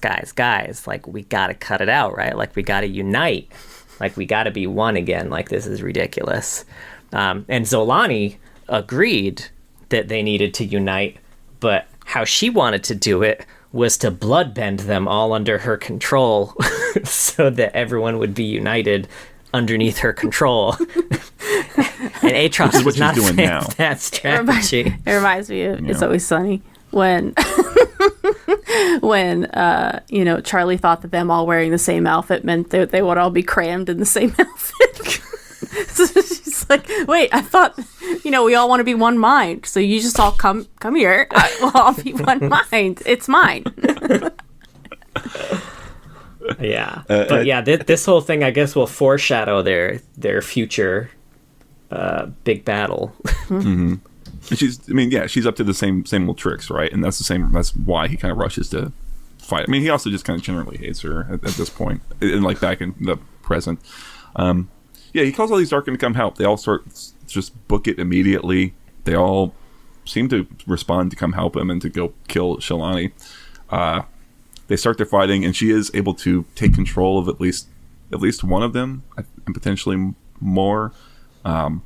like, we gotta cut it out, right? Like, we gotta unite. Like, we gotta be one again. Like, this is ridiculous. And Zolani agreed that they needed to unite, but how she wanted to do it was to bloodbend them all under her control so that everyone would be united underneath her control. And Aatrox was not a fan of that strategy. It reminds me of It's Always Sunny when Charlie thought that them all wearing the same outfit meant that they would all be crammed in the same outfit. So she's like, wait, I thought, we all want to be one mind. So you just all come here. We'll all be one mind. It's mine. Yeah. But yeah, this whole thing, I guess, will foreshadow their future big battle. Mm-hmm. She's up to the same old tricks, right? And that's why he kind of rushes to fight. I mean, he also just kind of generally hates her at this point, and like back in the present. He calls all these Darkin to come help. They all just book it immediately. They all seem to respond to come help him and to go kill Sholani. They start their fighting, and she is able to take control of at least one of them, and potentially more. And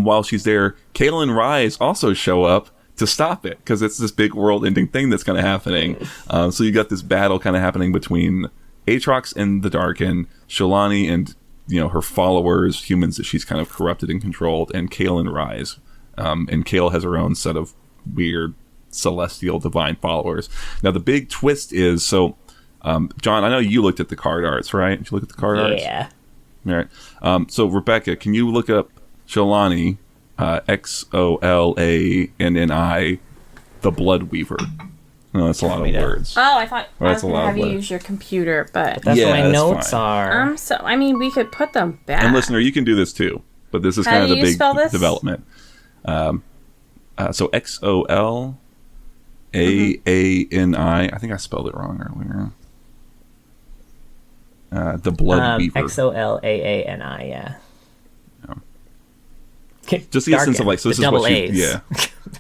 while she's there, Kale and Rise also show up to stop it, because it's this big world-ending thing that's kind of happening. So you got this battle kind of happening between Aatrox and the Darkin, Sholani and her followers, humans that she's kind of corrupted and controlled, and Kale and Rise. And Kale has her own set of weird celestial divine followers. Now the big twist is, so John, I know you looked at the card arts, right? Did you look at the card arts? Yeah. All right. So Rebecca, can you look up Sholani, Xolanni, the Blood Weaver? No, that's a lot of words. Oh, I thought I was going to have you use your computer, but that's what my notes are. So we could put them back. And listener, you can do this too, but this is kind of the big development. So Xolanni. I think I spelled it wrong earlier. The Blood Weaver. Xolanni, yeah. Just to get a sense of like, so this is what she, yeah.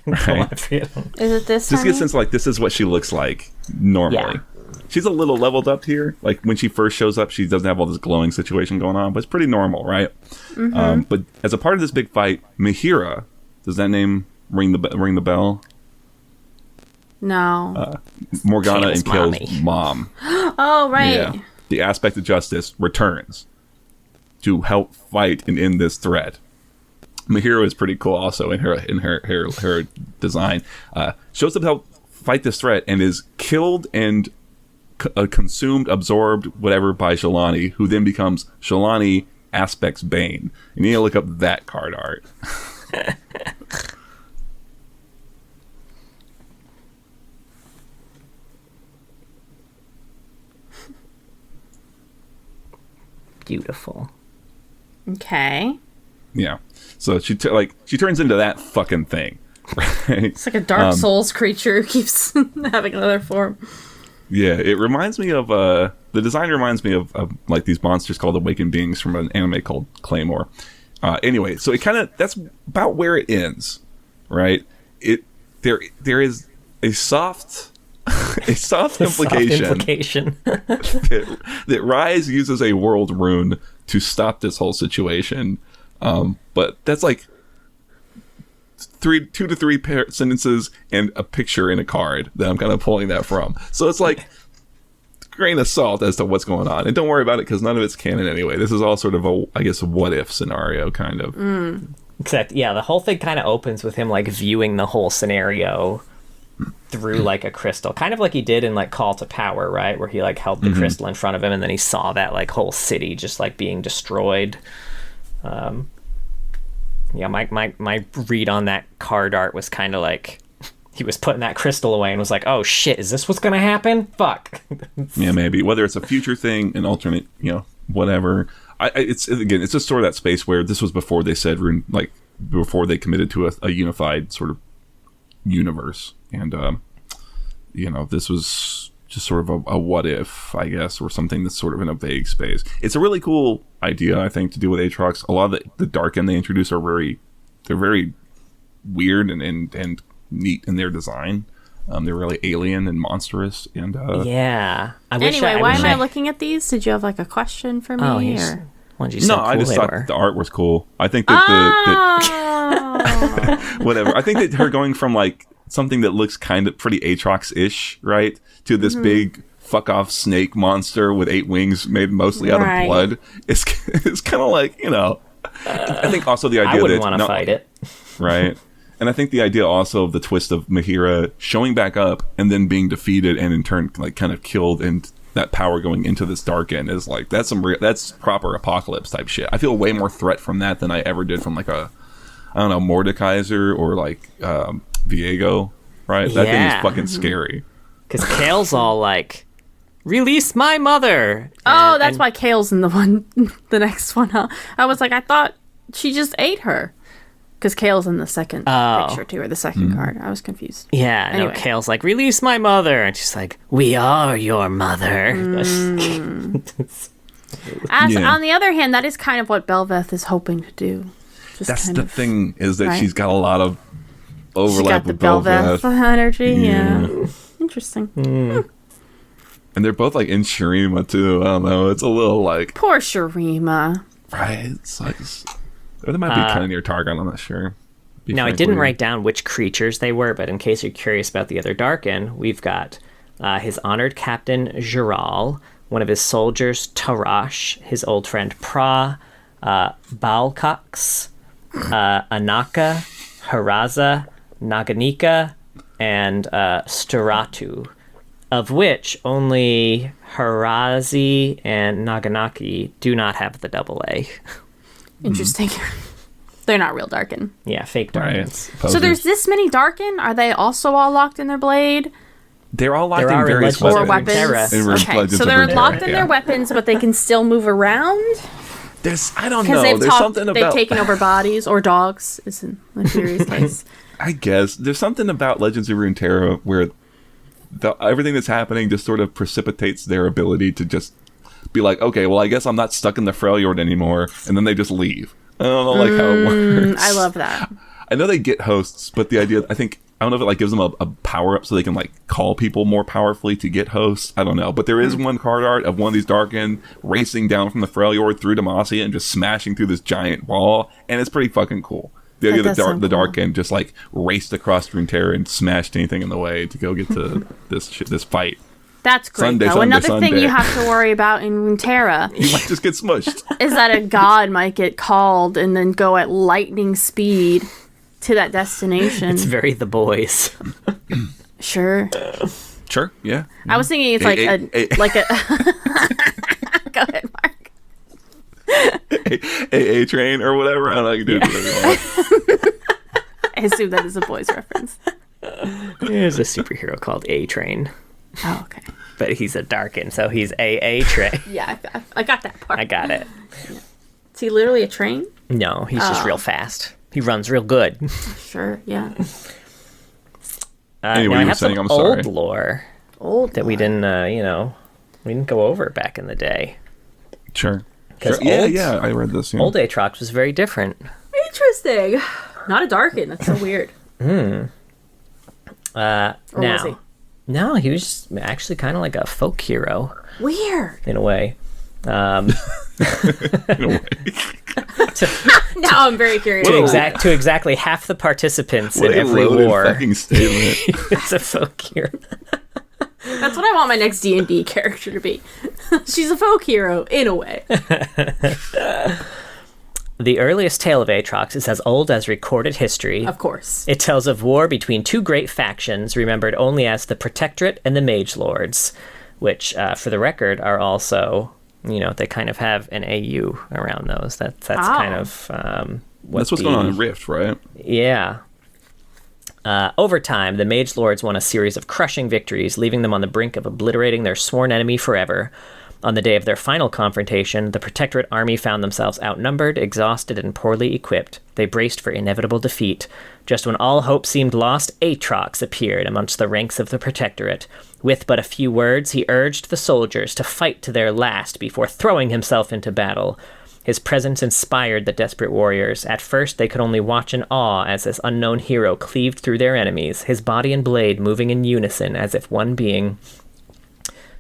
Right. Is it this? Just get a sense of like, this is what she looks like normally. Yeah. She's a little leveled up here. Like when she first shows up, she doesn't have all this glowing situation going on, but it's pretty normal, right? Mm-hmm. But as a part of this big fight, Mihira, does that name ring the bell? No. Morgana and Kale's mom. Oh, right. Yeah. The aspect of justice returns to help fight and end this threat. Mihira is pretty cool also in her design. Shows up to help fight this threat and is killed and consumed, absorbed, whatever, by Sholani, who then becomes Sholani Aspect's Bane. You need to look up that card art. beautiful. Okay. Yeah. So she turns into that fucking thing. Right? It's like a Dark Souls creature who keeps having another form. Yeah, it reminds me of the design reminds me of like these monsters called awakened beings from an anime called Claymore. Anyway, so it kind of that's about where it ends, right? There is a soft implication that Rise uses a world rune to stop this whole situation. But that's like 2 to 3 sentences and a picture in a card that I'm kind of pulling that from. So it's like grain of salt as to what's going on. And don't worry about it because none of it's canon anyway. This is all sort of a what if scenario kind of. Except, yeah, the whole thing kind of opens with him like viewing the whole scenario through like a crystal, kind of like he did in like Call to Power, right? Where he like held the crystal in front of him and then he saw that like whole city just like being destroyed. Yeah, my read on that card art was kind of like he was putting that crystal away and was like, oh shit, is this what's gonna happen? Fuck. Yeah, maybe. Whether it's a future thing, an alternate, whatever. It's just sort of that space where this was before they said, like, before they committed to a unified sort of universe. And, this was just sort of a what if, I guess, or something that's sort of in a vague space. It's a really cool idea, I think, to do with Aatrox. A lot of the Darken they introduce are very weird and neat in their design. They're really alien and monstrous. And yeah. Why am I looking at these? Did you have like a question for me? Oh, I just thought the art was cool. I think that whatever. I think that her going from like something that looks kind of pretty Aatrox-ish, right, to this big fuck off snake monster with 8 wings made mostly out of blood. It's kind of like, I think also the idea I wouldn't want to fight it. Right. And I think the idea also of the twist of Mahira showing back up and then being defeated and in turn like kind of killed, and that power going into this Darken is like that's proper apocalypse type shit. I feel way more threat from that than I ever did from like Mordekaiser or like Viego, right? That thing is fucking scary. Because Kale's all like, release my mother. That's why Kale's in the next one, huh? I was like, I thought she just ate her. Because Kale's in the second picture, too, or the second card. I was confused. Yeah, anyway. No, Kale's like, release my mother. And she's like, we are your mother. On the other hand, that is kind of what Belveth is hoping to do. That's the thing, is that she's got a lot of overlap with Belveth energy. Yeah. Interesting. And they're both like in Shurima, too. I don't know. It's a little like... Poor Shurima. Right? It's like... Or they might be kind of near Targon, I'm not sure. Now, I didn't write down which creatures they were, but in case you're curious about the other Darken, we've got his honored captain, Giral, one of his soldiers, Tarash, his old friend, Pra, Balcox, Anaka, Haraza, Naganika, and Staratu, of which only Harazi and Naganaki do not have the double A. Interesting. They're not real Darken. Yeah, fake Darkens. Right. So there's this many Darken? Are they also all locked in their blade? They're all locked in various weapons. Okay, so they're locked in their weapons, but they can still move around? I don't know. There's something about... They've taken over bodies, or dogs, is in the Fury's case. I guess. There's something about Legends of Runeterra where everything that's happening just sort of precipitates their ability to just be like, okay, well, I guess I'm not stuck in the Freljord anymore, and then they just leave. I don't know how it works. I love that. I know they get hosts, but the idea, I don't know if it like gives them a power up so they can like call people more powerfully to get hosts. I don't know, but there is one card art of one of these Darken racing down from the Freljord through Demacia and just smashing through this giant wall, and it's pretty fucking cool. The idea that the Darken just like raced across Runeterra and smashed anything in the way to go get to this fight. That's great, though. Another thing you have to worry about in Runeterra... You might just get smushed. ...is that a god might get called and then go at lightning speed to that destination. It's very The Boys. Sure. Sure, yeah. I was thinking it's like a... Go ahead, Mark. A train or whatever. I don't know, you can do whatever you want. I assume that is a Boys reference. There's a superhero called A-Train. Oh, okay. But he's a Darkin, so he's a train. Yeah, I got that part. I got it. Yeah. Is he literally a train? No, he's just real fast. He runs real good. Sure, yeah. Anyway, now you I were have saying, some I'm sorry. old lore Old that we didn't, we didn't go over back in the day. Sure. 'Cause Yeah, I read this. Yeah. Old Aatrox was very different. Interesting. Not a Darkin. That's so weird. Or was he? No, he was actually kind of like a folk hero Weird. in a way. In a way. Now I'm very curious. To exactly half the participants What in a every loaded war. fucking statement. It's a folk hero. That's what I want my next D&D character to be. She's a folk hero, in a way. The earliest tale of Aatrox is as old as recorded history. Of course. It tells of war between two great factions, remembered only as the Protectorate and the Mage Lords, which, for the record, are also, they kind of have an AU around those. That's kind of That's what's going on in Rift, right? Yeah. Over time, the Mage Lords won a series of crushing victories, leaving them on the brink of obliterating their sworn enemy forever. On the day of their final confrontation, the Protectorate army found themselves outnumbered, exhausted, and poorly equipped. They braced for inevitable defeat. Just when all hope seemed lost, Aatrox appeared amongst the ranks of the Protectorate. With but a few words, he urged the soldiers to fight to their last before throwing himself into battle. His presence inspired the desperate warriors. At first, they could only watch in awe as this unknown hero cleaved through their enemies, his body and blade moving in unison as if one being.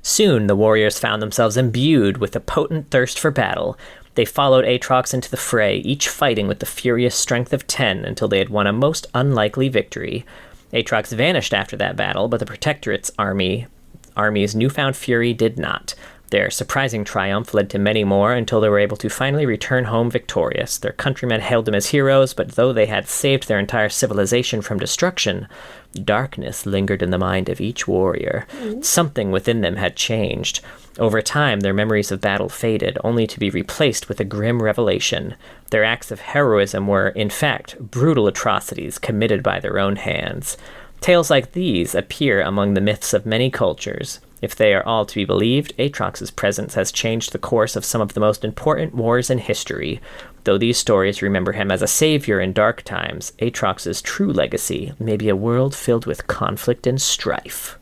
Soon, the warriors found themselves imbued with a potent thirst for battle. They followed Aatrox into the fray, each fighting with the furious strength of 10 until they had won a most unlikely victory. Aatrox vanished after that battle, but the Protectorate's army's newfound fury did not. Their surprising triumph led to many more until they were able to finally return home victorious. Their countrymen hailed them as heroes, but though they had saved their entire civilization from destruction, darkness lingered in the mind of each warrior. Something within them had changed. Over time, their memories of battle faded, only to be replaced with a grim revelation. Their acts of heroism were, in fact, brutal atrocities committed by their own hands. Tales like these appear among the myths of many cultures. If they are all to be believed, Aatrox's presence has changed the course of some of the most important wars in history. Though these stories remember him as a savior in dark times, Aatrox's true legacy may be a world filled with conflict and strife.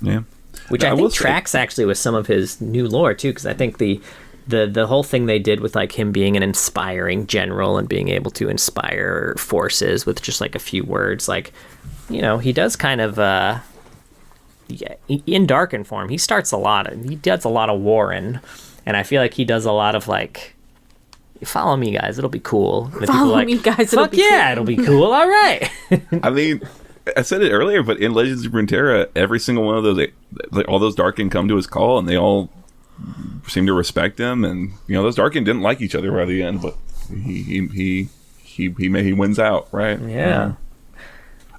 Yeah. Which I think tracks actually with some of his new lore, too, because I think the whole thing they did with like him being an inspiring general and being able to inspire forces with just like a few words, like, he does kind of... in Darken form, he does a lot of warring, and I feel like he does a lot of like, follow me guys, it'll be cool. And follow me guys, it'll be cool. It'll be cool. All right. I mean, I said it earlier, but in Legends of Runeterra, every single one of those, all those Darkin come to his call, and they all seem to respect him. And those Darkin didn't like each other by the end, but he wins out, right? Yeah.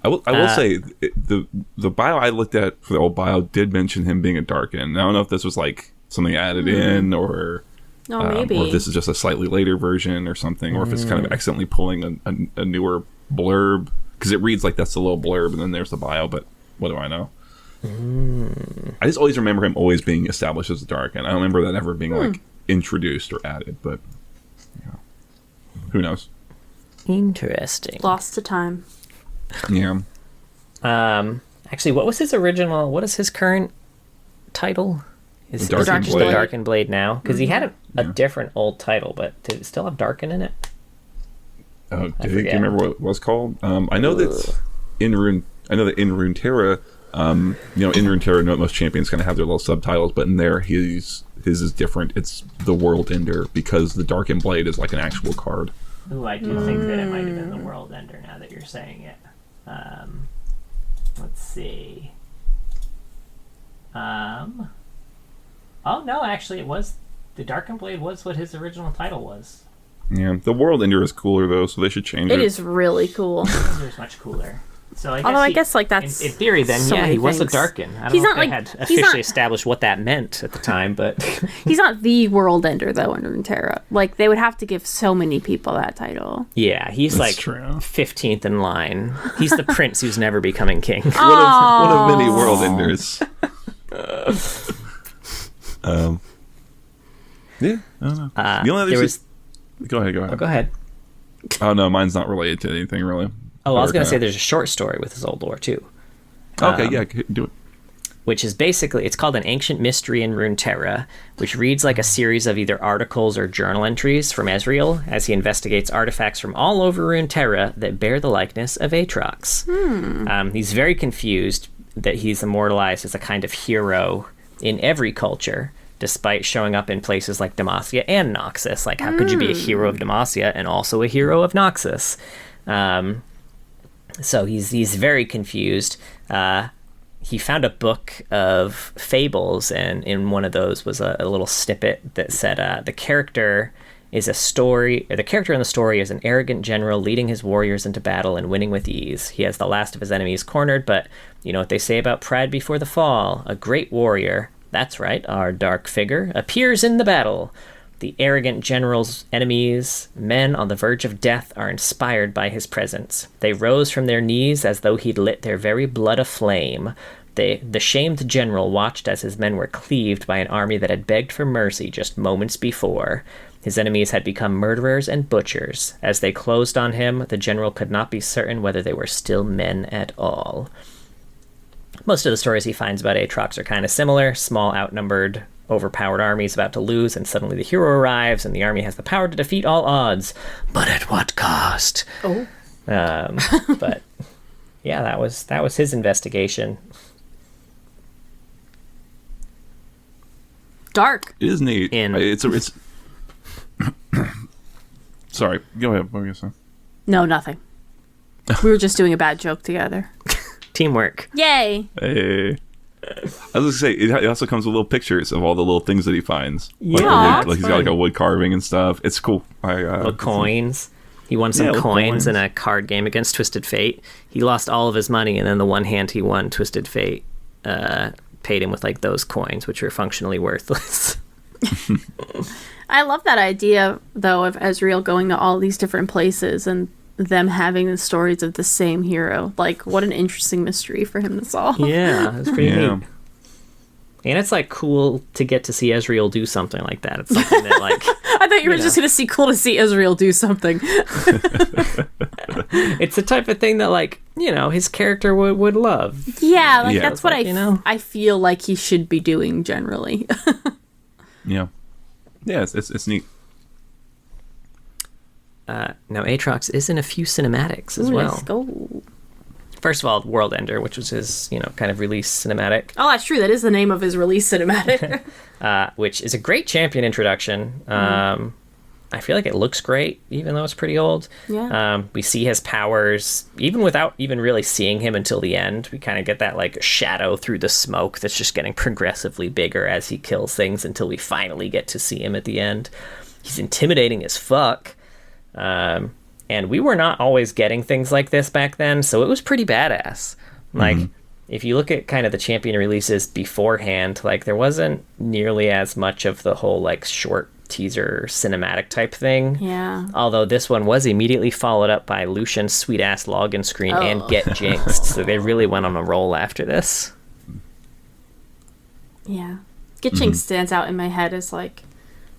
I will say the bio I looked at for the old bio did mention him being a Darkin. I don't know if this was like something added in, or maybe, or if this is just a slightly later version or something, or if it's kind of accidentally pulling a newer blurb, because it reads like that's the little blurb and then there's the bio. But what do I know? I just always remember him always being established as a Darkin. I don't remember that ever being like introduced or added, but who knows? Interesting. Lost to time. Yeah. Actually, what is his current title? Is Darkened Blade. Darkened Blade now? Because he had a different old title, but did it still have Darken in it? Oh, do you remember what it was called? I know that in Runeterra, in Runeterra, most champions kind of have their little subtitles, but in there, his is different. It's the World Ender, because the Darkened Blade is like an actual card. Ooh, I do think that it might have been the World Ender now that you're saying it. Let's see. Oh no, actually it was, the Darkened Blade was what his original title was. Yeah, the World Ender is cooler though, so they should change it. It is really cool. It was much cooler. So I guess like that's in theory. Then so he was a things. Darkin. I don't He's know not if they like had officially established what that meant at the time, but he's not the world ender though under Runeterra. Like they would have to give so many people that title. yeah, he's That's like true. 15th in line. He's the prince who's never becoming king. One of many world enders. Yeah, I don't know. The only other Go ahead. Oh, go ahead. Oh no, mine's not related to anything really. Oh, I was going to say there's a short story with his old lore too. Okay, yeah, do it. Which is basically, it's called An Ancient Mystery in Runeterra, which reads like a series of either articles or journal entries from Ezreal as he investigates artifacts from all over Runeterra that bear the likeness of Aatrox. He's very confused that he's immortalized as a kind of hero in every culture, despite showing up in places like Demacia and Noxus. Like, how could you be a hero of Demacia and also a hero of Noxus? So he's very confused. He found a book of fables, and in one of those was a little snippet that said the character in the story is an arrogant general leading his warriors into battle and winning with ease. He has the last of his enemies cornered, but you know what they say about pride before the fall. A great warrior, that's right, our dark figure, appears in the battle. The arrogant general's enemies, men on the verge of death, are inspired by his presence. They rose from their knees as though he'd lit their very blood aflame. The shamed general watched as his men were cleaved by an army that had begged for mercy just moments before. His enemies had become murderers and butchers. As they closed on him, the general could not be certain whether they were still men at all. Most of the stories he finds about Aatrox are kind of similar. Small, outnumbered, overpowered armies about to lose, and suddenly the hero arrives, and the army has the power to defeat all odds. But at what cost? Oh. But yeah, that was his investigation. Dark. It is neat. It's Sorry, go ahead. What were you saying? No, nothing. We were just doing a bad joke together. Teamwork. Yay. Hey. I was going to say, it also comes with little pictures of all the little things that he finds. Yeah. Like he's got like a wood carving and stuff. It's cool. Little coins. He won some coins in a card game against Twisted Fate. He lost all of his money, and then the one hand he won, Twisted Fate paid him with like those coins, which are functionally worthless. I love that idea, though, of Ezreal going to all these different places and them having the stories of the same hero. Like, what an interesting mystery for him to solve. Yeah, it's pretty neat. And it's, like, cool to get to see Ezreal do something like that. It's something that, like... I thought you were just going to see cool to see Ezreal do something. It's the type of thing that, like, you know, his character would love. Yeah, like, that's what like, I feel like he should be doing, generally. Yeah. Yeah, it's neat. Now, Aatrox is in a few cinematics as well. Let's go. First of all, World Ender, which was his, you know, kind of release cinematic. Oh, that's true. That is the name of his release cinematic. Which is a great champion introduction. I feel like it looks great, even though it's pretty old. Yeah. We see his powers, even without even really seeing him until the end. We kind of get that, like, shadow through the smoke that's just getting progressively bigger as he kills things until we finally get to see him at the end. He's intimidating as fuck. And we were not always getting things like this back then, so it was pretty badass. Like, if you look at kind of the champion releases beforehand, like, there wasn't nearly as much of the whole, like, short teaser cinematic type thing. Yeah. Although this one was immediately followed up by Lucian's sweet-ass login screen and Get Jinxed, so they really went on a roll after this. Yeah. Get Jinxed stands out in my head as, like,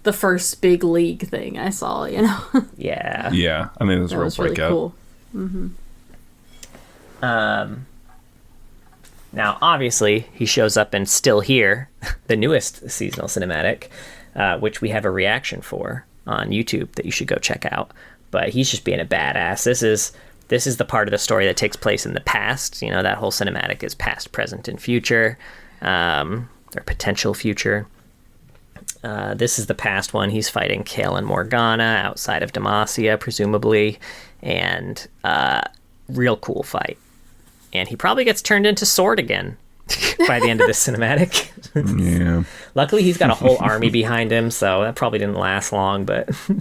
the first big league thing I saw, you know? Yeah. Yeah, I mean, it was a real breakout. Really cool. Now, obviously, he shows up in Still Here, the newest seasonal cinematic, which we have a reaction for on YouTube that you should go check out. But he's just being a badass. This is the part of the story that takes place in the past. You know, that whole cinematic is past, present, and future, or potential future. This is the past one. He's fighting Kayle and Morgana outside of Demacia, presumably, and real cool fight. And he probably gets turned into Sword again by the end of this cinematic. Yeah. Luckily, he's got a whole army behind him, so that probably didn't last long, but... Do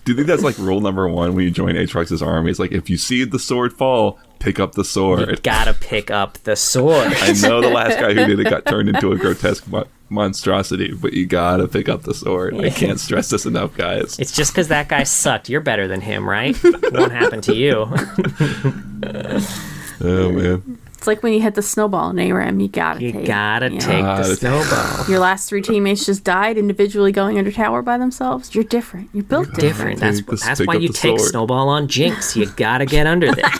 you think that's like rule number one when you join Aatrox's army? It's like, if you see the sword fall, Pick up the sword. You gotta pick up the sword. I know the last guy who did it got turned into a grotesque monstrosity, but you gotta pick up the sword. I can't stress this enough, guys. It's just because that guy sucked. You're better than him, right? It won't happen to you. Oh, man. It's like when you hit the snowball in ARAM, you gotta take the snowball. Your last 3 teammates just died individually going under tower by themselves. You're different. You're built different. That's why you take snowball on Jinx. You gotta get under there.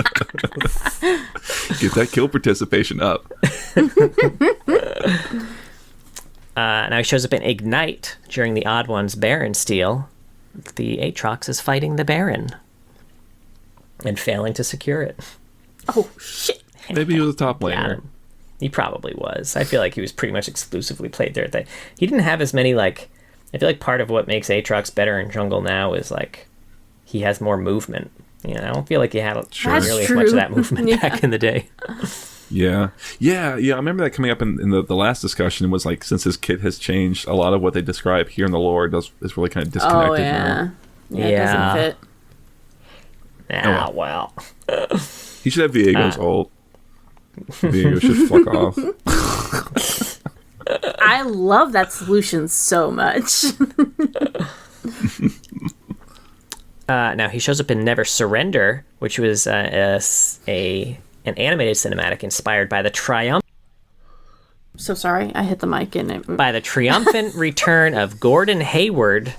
Get that kill participation up. Now he shows up in Ignite during the Odd Ones Baron steal. The Aatrox is fighting the Baron and failing to secure it. Oh, shit. Maybe he was a top laner. He probably was. I feel like he was pretty much exclusively played there. He didn't have as many, like... I feel like part of what makes Aatrox better in jungle now is, like, he has more movement. You know, I don't feel like he had nearly as much of that movement back in the day. Yeah. I remember that coming up in the last discussion. Was like, since his kit has changed, a lot of what they describe here in the lore is really kind of disconnected now. Yeah, it doesn't fit. Well. He should have Viego's ult. Viego should fuck off. I love that solution so much. Now he shows up in Never Surrender, which was an animated cinematic inspired by the So sorry, I hit the mic and it... By the triumphant return of Gordon Hayward,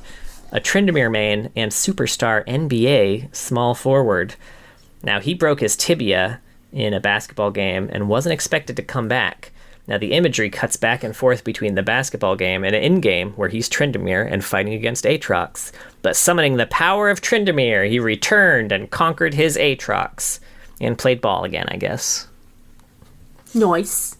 a Tryndamere main and superstar NBA small forward. Now he broke his tibia in a basketball game and wasn't expected to come back. Now the imagery cuts back and forth between the basketball game and an in-game where he's Tryndamere and fighting against Aatrox. But summoning the power of Tryndamere, he returned and conquered his Aatrox. And played ball again, I guess. Nice.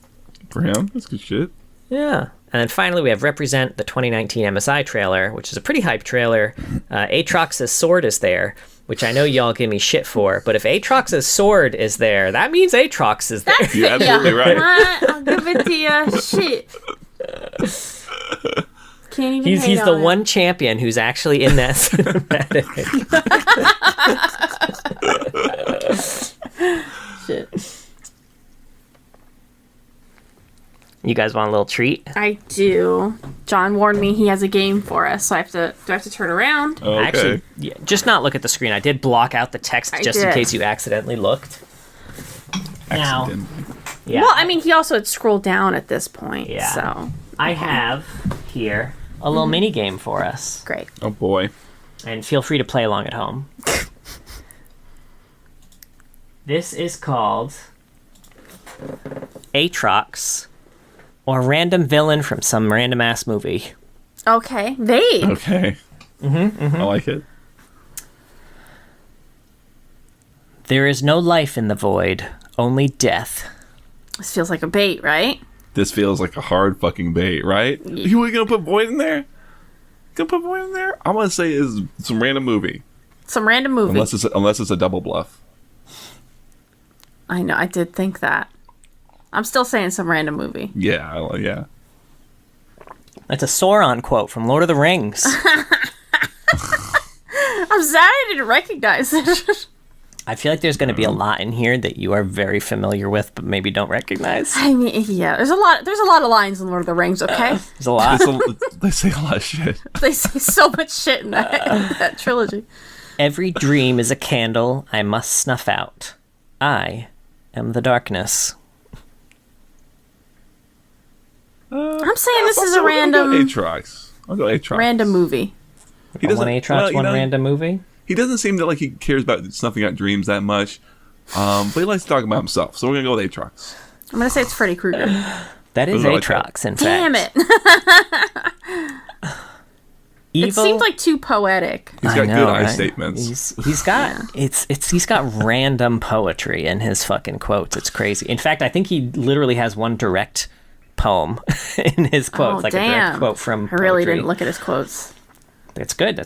For him, that's good shit. Yeah. And then finally we have Represent, the 2019 MSI trailer, which is a pretty hype trailer. Aatrox's sword is there, which I know y'all give me shit for, but if Aatrox's sword is there, that means Aatrox is there. You're absolutely right. I'll give it to you. Shit. Can't even He's the one champion who's actually in that cinematic. Shit. You guys want a little treat? I do. John warned me he has a game for us, so do I have to turn around? Okay. Actually, just not look at the screen. I did block out the text in case you accidentally looked. Now, yeah. Well, I mean, he also had scrolled down at this point. Yeah. So I have here a little mini game for us. Great. Oh boy. And feel free to play along at home. This is called Aatrox, or random villain from some random ass movie. Okay. Vague. Okay. I like it. There is no life in the void, only death. This feels like a bait, right? This feels like a hard fucking bait, right? Yeah. You were gonna put Void in there? Gonna put Void in there? I'm gonna say is some random movie. Some random movie. Unless it's a double bluff. I know. I did think that. I'm still saying some random movie. Yeah, yeah. That's a Sauron quote from Lord of the Rings. I'm sad I didn't recognize it. I feel like there's going to be a lot in here that you are very familiar with, but maybe don't recognize. I mean, yeah, there's a lot of lines in Lord of the Rings. Okay, there's a lot. They say a lot of shit. They say so much shit in that trilogy. Every dream is a candle I must snuff out. I am the darkness. I'm saying this is a random Aatrox. I'll go Aatrox. Random movie. He doesn't. One Aatrox, one random movie. He doesn't seem to like he cares about snuffing out dreams that much, but he likes to talk about himself. So we're gonna go with Aatrox. I'm gonna say it's Freddy Krueger. That is Aatrox, in fact. Damn it! It seems like too poetic. He's got good eye statements. He's got he's got random poetry in his fucking quotes. It's crazy. In fact, I think he literally has one direct poem in his quotes, a direct quote from poetry. I really didn't look at his quotes. That's good.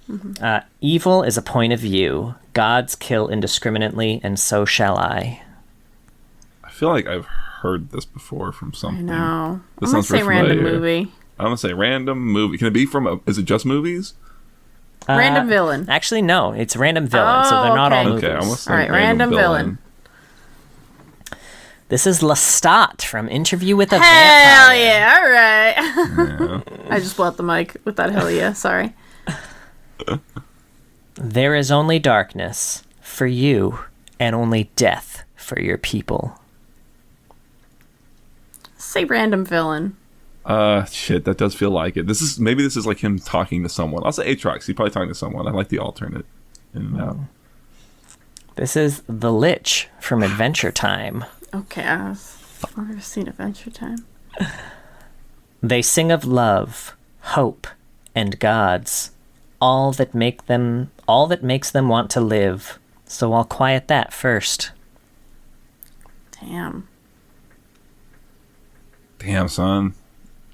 Mm-hmm. Evil is a point of view. Gods kill indiscriminately, and so shall I. I feel like I've heard this before from something. I know. This I'm gonna say random movie. I'm gonna say random movie. Can it be from is it just movies? Random villain. Actually, no. It's random villain, so they're not all movies. Okay, I'm gonna say all right, random villain. This is Lestat from Interview with a Hell Vampire. yeah, all right. Yeah. I just blew out the mic with that hell yeah, sorry. There is only darkness for you and only death for your people. Say random villain. Shit, that does feel like it. This is like him talking to someone. I'll say Aatrox. He's probably talking to someone. I like the alternate in and out. This is the Lich from Adventure Time. Okay, I've never seen Adventure Time. They sing of love, hope, and gods, all that makes them want to live. So I'll quiet that first. Damn, son.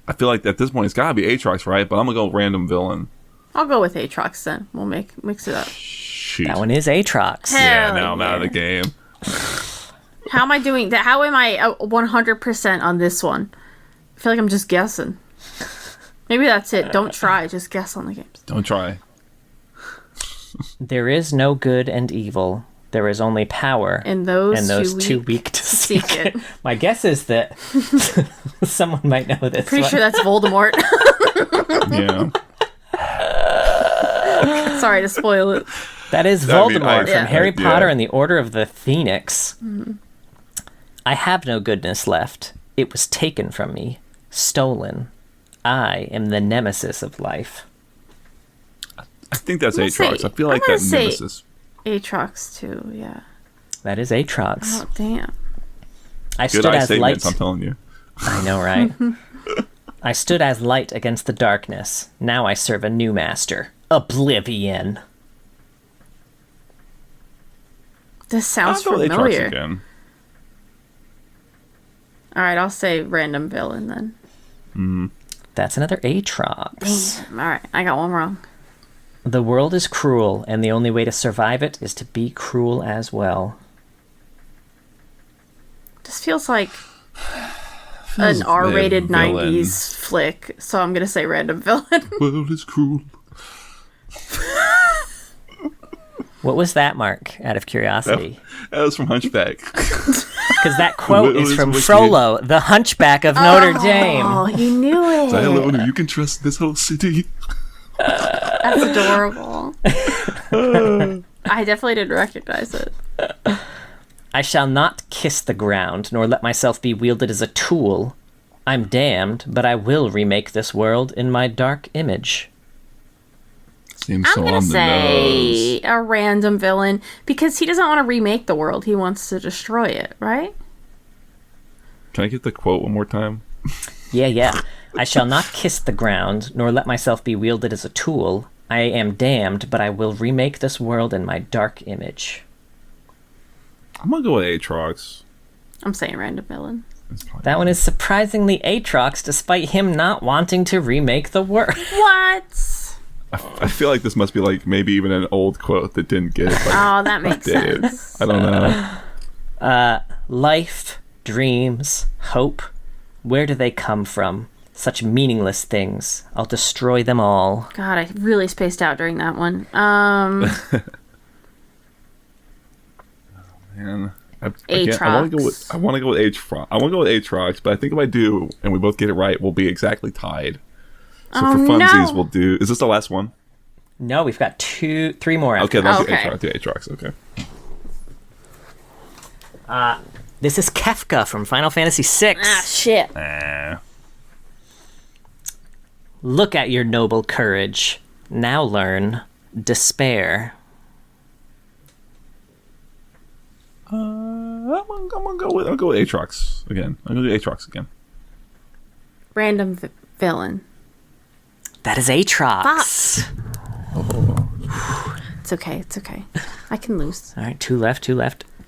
I feel like at this point it's gotta be Aatrox, right? But I'm gonna go random villain. I'll go with Aatrox then. We'll mix it up. Shoot. That one is Aatrox. Hell now I'm out of the game. How am I doing that? How am I 100% on this one? I feel like I'm just guessing. Maybe that's it. Don't try. Just guess on the games. Don't try. There is no good and evil. There is only power. And those too weak to seek it. My guess is that someone might know this. Pretty sure that's Voldemort. Yeah. Sorry to spoil it. That is Voldemort from Harry yeah. Potter and the Order of the Phoenix. Mm-hmm. I have no goodness left. It was taken from me. Stolen. I am the nemesis of life. I think that's Aatrox. I feel like that nemesis. Aatrox too, yeah. That is Aatrox. Oh, damn. I Good stood as statements, light. I'm telling you. I know, right? I stood as light against the darkness. Now I serve a new master. Oblivion. This sounds I'll go with familiar. Aatrox again. All right, I'll say random villain then. That's another Aatrox. Damn. All right, I got one wrong. The world is cruel, and the only way to survive it is to be cruel as well. This feels like an R-rated villain. 90s flick, so I'm going to say random villain. World is cruel. What was that, Mark, out of curiosity? That was from Hunchback. Because that quote is from wicked. Frollo, the Hunchback of Notre Dame. Oh, you knew it. Silent, you can trust this whole city. That's adorable. I definitely didn't recognize it. I shall not kiss the ground, nor let myself be wielded as a tool. I'm damned, but I will remake this world in my dark image. Seems I'm so going to on the say nose. a random villain because he doesn't want to remake the world. He wants to destroy it, right? Can I get the quote one more time? Yeah. I shall not kiss the ground, nor let myself be wielded as a tool. I am damned, but I will remake this world in my dark image. I'm going to go with Aatrox. I'm saying random villain. That one is surprisingly Aatrox, despite him not wanting to remake the world. What? I feel like this must be like maybe even an old quote that didn't get like, Oh, that makes updated. sense. I don't know. Life, dreams, hope, where do they come from? Such meaningless things. I'll destroy them all. God, I really spaced out during that one. Man, I want Aatrox. to go with Aatrox. I want to go with Aatrox, but I think if I do and we both get it right, we'll be exactly tied. So for funsies, we'll do. Is this the last one? No, we've got three more. Okay, let's do Okay. Aatrox. Okay. This is Kefka from Final Fantasy VI. Ah, shit. Look at your noble courage. Now learn despair. I'll go with Aatrox again. I'm gonna do Aatrox again. Random villain. That is Aatrox. It's okay. It's okay. I can lose. All right, two left.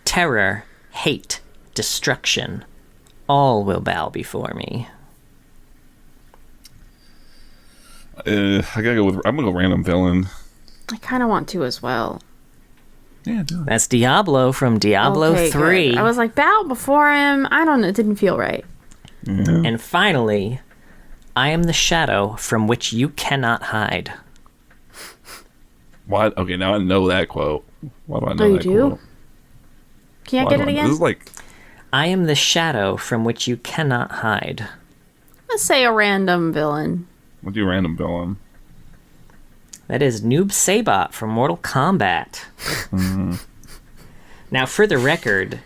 Terror, hate, destruction. All will bow before me. I gotta go with. I'm gonna go random villain. I kind of want to as well. Yeah, do it. That's Diablo from Diablo Okay, 3. good. I was like, bow before him. I don't know. It didn't feel right. Yeah. And finally, I am the shadow from which you cannot hide. Why? Okay, now I know that quote. Why do I know Oh, you that do? quote? Can I Why get do it I know- again? This is like I am the shadow from which you cannot hide. Let's say a random villain. What do you random villain? That is Noob Saibot from Mortal Kombat. Now, for the record,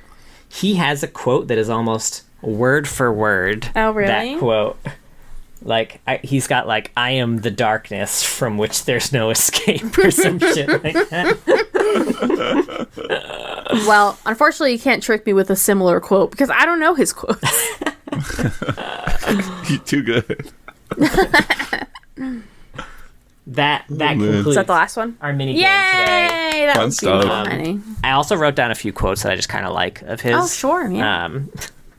he has a quote that is almost word for word. Oh, really? That quote. Like, he's got, like, I am the darkness from which there's no escape or some shit like that. Well, unfortunately, you can't trick me with a similar quote because I don't know his quotes. You're too good. That concludes. Is that the last one? Our mini game Yay! today. That Fun was stuff. funny. I also wrote down a few quotes that I just kind of like of his. Oh, sure, yeah.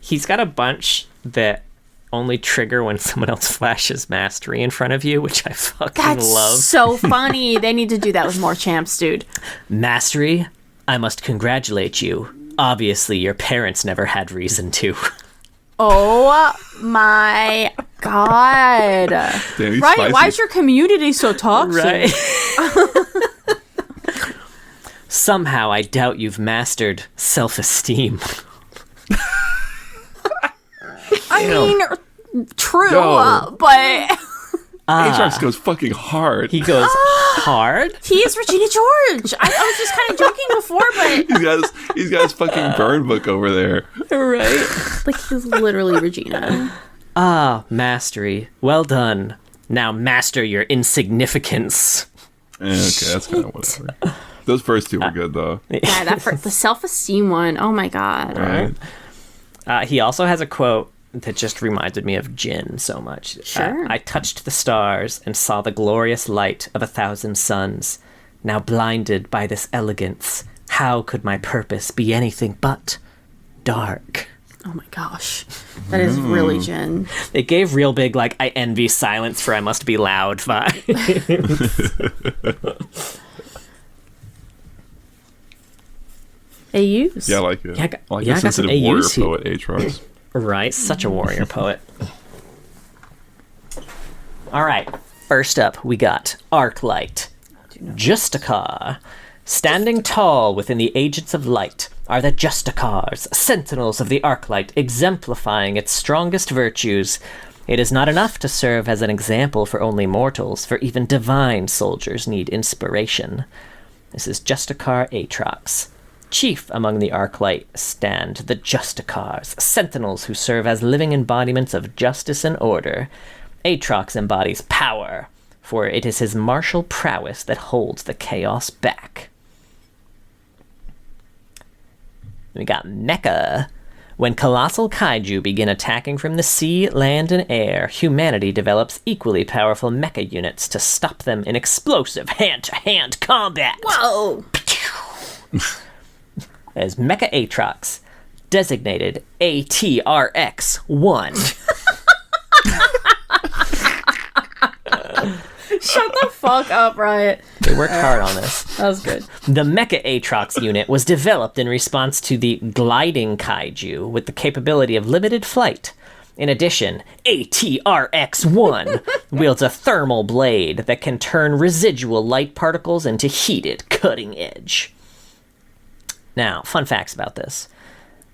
He's got a bunch that only trigger when someone else flashes mastery in front of you, which I fucking That's love. so funny. They need to do that with more champs, dude. Mastery, I must congratulate you. Obviously, your parents never had reason to. Oh my god. Damn, he's Right, spicy. why is your community so toxic? Right. Somehow, I doubt you've mastered self-esteem. I mean, true, Yo. but Aatrox goes fucking hard. He goes hard. he is Regina George. I was just kind of joking before, but He's got his fucking burn book over there. Right. like he's literally Regina. Ah, mastery. Well done. Now master your insignificance. Okay, that's kind of whatever. Those first two were good though. Yeah, the self-esteem one. Oh my god. Right. He also has a quote that just reminded me of Jin so much. Sure. I touched the stars and saw the glorious light of 1,000 suns. Now blinded by this elegance, how could my purpose be anything but dark? Oh my gosh. That is really Jin. It gave real big, like, I envy silence for I must be loud vibe. AUs. Yeah, I like it. Yeah, I like I the got some sensitive warrior AUs here. poet Aatrox. Right, such a warrior poet. All right, first up, we got Arclight. Justicar. Standing tall within the agents of light are the Justicars, sentinels of the Arclight, exemplifying its strongest virtues. It is not enough to serve as an example for only mortals, for even divine soldiers need inspiration. This is Justicar Aatrox. Chief among the Arclight stand the Justicars, sentinels who serve as living embodiments of justice and order. Aatrox embodies power, for it is his martial prowess that holds the chaos back. We got Mecha. When colossal kaiju begin attacking from the sea, land, and air, humanity develops equally powerful mecha units to stop them in explosive hand-to-hand combat. Whoa. As Mecha Aatrox, designated ATRX-1. Shut the fuck up, Riot. They worked hard on this. That was good. The Mecha Aatrox unit was developed in response to the gliding kaiju with the capability of limited flight. In addition, ATRX-1 wields a thermal blade that can turn residual light particles into heated cutting edge. Now, fun facts about this.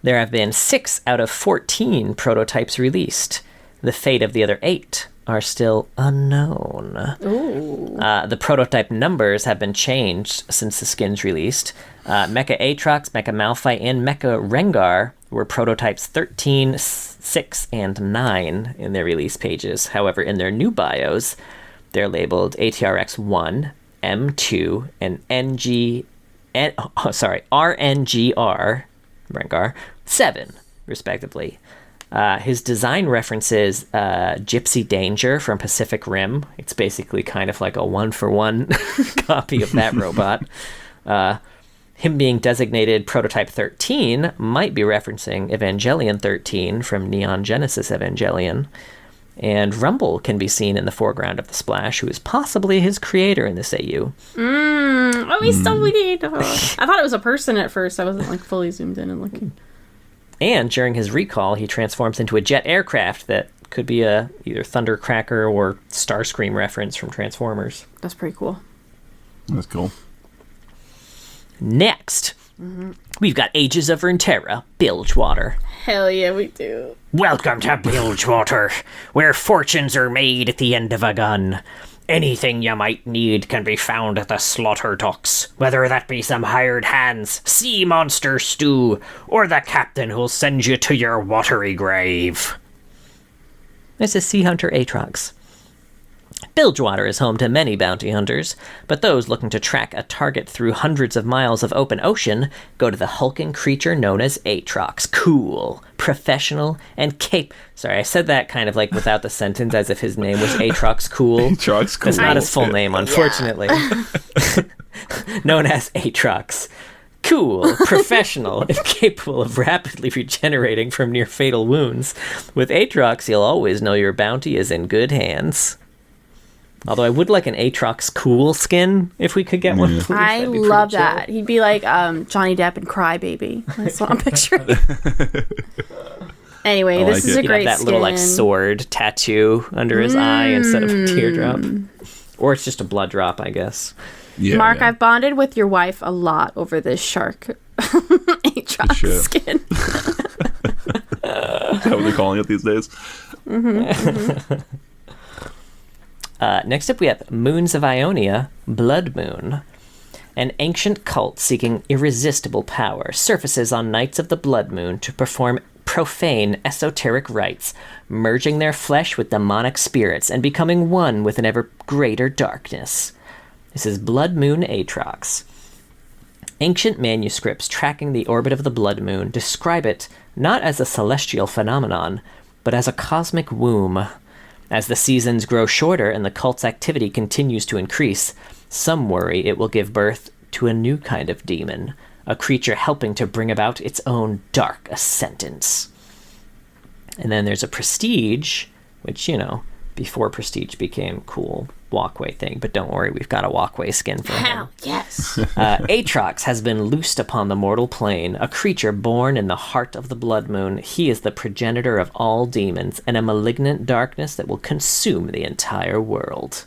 There have been 6 out of 14 prototypes released. The fate of the other 8 are still unknown. The prototype numbers have been changed since the skins released. Mecha Aatrox, Mecha Malphite, and Mecha Rengar were prototypes 13, 6, and 9 in their release pages. However, in their new bios, they're labeled ATRX-1, M2, and RNGR, Rengar, 7, respectively. His design references Gypsy Danger from Pacific Rim. It's basically kind of like a one-for-one copy of that robot. Him being designated Prototype 13 might be referencing Evangelion 13 from Neon Genesis Evangelion. And Rumble can be seen in the foreground of the splash, who is possibly his creator in this AU. Oh, he's so weird. I thought it was a person at first. I wasn't like fully zoomed in and looking. And during his recall, he transforms into a jet aircraft that could be a either Thundercracker or Starscream reference from Transformers. That's pretty cool. That's cool. Next, We've got Ages of Runeterra, Bilgewater. Hell yeah, we do. Welcome to Bilgewater, where fortunes are made at the end of a gun. Anything you might need can be found at the slaughter docks, whether that be some hired hands, sea monster stew, or the captain who'll send you to your watery grave. This is Sea Hunter Aatrox. Bilgewater is home to many bounty hunters, but those looking to track a target through hundreds of miles of open ocean go to the hulking creature known as Aatrox. Cool, professional, and Sorry, I said that kind of like without the sentence, as if his name was Aatrox Cool. Aatrox Cool. That's not his full name, unfortunately. Known as Aatrox. Cool, professional, and capable of rapidly regenerating from near-fatal wounds. With Aatrox, you'll always know your bounty is in good hands. Although I would like an Aatrox Cool skin, if we could get one, please. I love that. He'd be like Johnny Depp in Crybaby. That's what I'm picturing. Anyway, this is a great that skin. little like sword tattoo under his eye instead of a teardrop. Or it's just a blood drop, I guess. Yeah, Mark, I've bonded with your wife a lot over this shark Aatrox skin. How are they calling it these days? Next up, we have Moons of Ionia, Blood Moon. An ancient cult seeking irresistible power surfaces on nights of the Blood Moon to perform profane, esoteric rites, merging their flesh with demonic spirits and becoming one with an ever greater darkness. This is Blood Moon Aatrox. Ancient manuscripts tracking the orbit of the Blood Moon describe it not as a celestial phenomenon, but as a cosmic womb. As the seasons grow shorter and the cult's activity continues to increase, some worry it will give birth to a new kind of demon, a creature helping to bring about its own dark ascendance. And then there's a Prestige, which, before Prestige became cool walkway thing, but don't worry, we've got a walkway skin for him. Hell yes. Aatrox has been loosed upon the mortal plane, a creature born in the heart of the Blood Moon. He is the progenitor of all demons and a malignant darkness that will consume the entire world.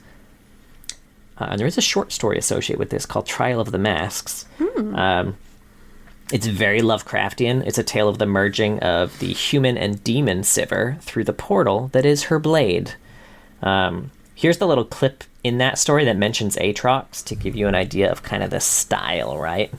And there is a short story associated with this called Trial of the Masks. It's very Lovecraftian. It's a tale of the merging of the human and demon Sivir through the portal that is her blade. Here's the little clip in that story that mentions Aatrox to give you an idea of kind of the style, right?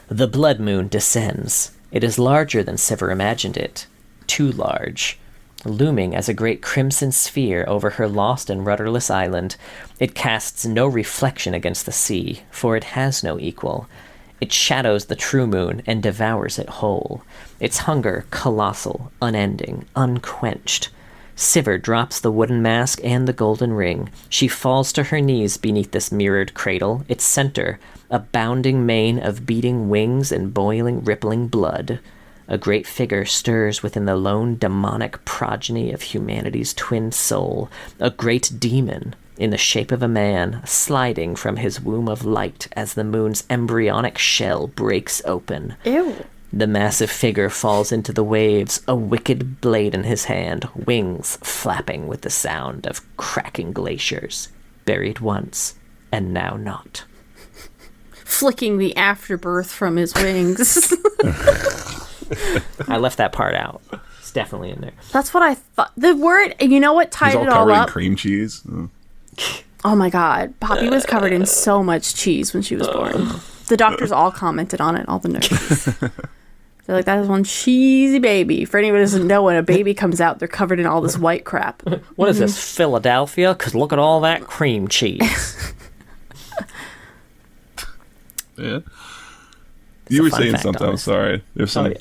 The Blood Moon descends. It is larger than Sivir imagined it. Too large. Looming as a great crimson sphere over her lost and rudderless island, it casts no reflection against the sea, for it has no equal. It shadows the true moon and devours it whole. Its hunger colossal, unending, unquenched. Sivir drops the wooden mask and the golden ring. She falls to her knees beneath this mirrored cradle, its center, a bounding mane of beating wings and boiling, rippling blood. A great figure stirs within the lone demonic progeny of humanity's twin soul, a great demon in the shape of a man, sliding from his womb of light as the moon's embryonic shell breaks open. Ew. The massive figure falls into the waves, a wicked blade in his hand, wings flapping with the sound of cracking glaciers, buried once, and now not. Flicking the afterbirth from his wings. I left that part out. It's definitely in there. That's what I thought. The word, you know what tied He's all it all covered up? in cream cheese. Oh my god. Poppy was covered in so much cheese when she was born. The doctors all commented on it, all the nurses. They're like, that is one cheesy baby. For anyone who doesn't know, when a baby comes out, they're covered in all this white crap. What is this, Philadelphia? Because look at all that cream cheese. Yeah. You were saying fact, something. I'm honestly. sorry. There's some.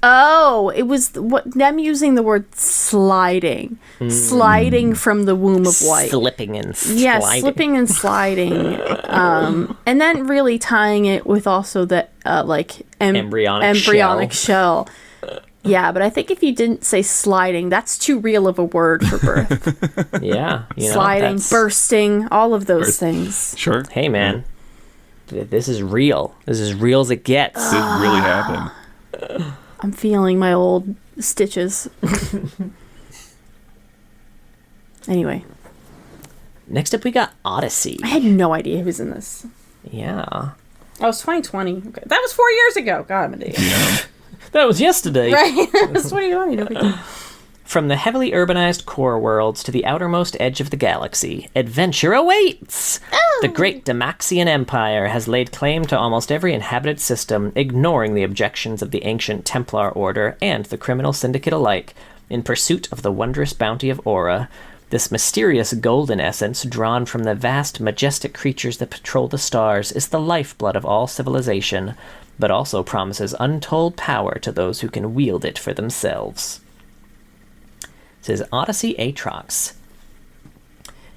Oh, it was them using the word sliding. Sliding from the womb of white. Slipping and sliding. Yeah, slipping and sliding. And then really tying it with also the embryonic shell. Yeah, but I think if you didn't say sliding, that's too real of a word for birth. Yeah. Sliding, bursting, all of those things. Sure. Hey, man. This is real. This is real as it gets. This really happened. I'm feeling my old stitches. Anyway. Next up, we got Odyssey. I had no idea who was in this. Yeah. Oh, it's 2020. Okay. That was 4 years ago. God, I'm an idiot. Yeah. That was yesterday. Right? It's 2020. No big deal. From the heavily urbanized core worlds to the outermost edge of the galaxy, adventure awaits! Oh. The great Demaxian Empire has laid claim to almost every inhabited system, ignoring the objections of the ancient Templar Order and the criminal syndicate alike, in pursuit of the wondrous bounty of Aura. This mysterious golden essence, drawn from the vast, majestic creatures that patrol the stars, is the lifeblood of all civilization, but also promises untold power to those who can wield it for themselves. This is Odyssey Aatrox.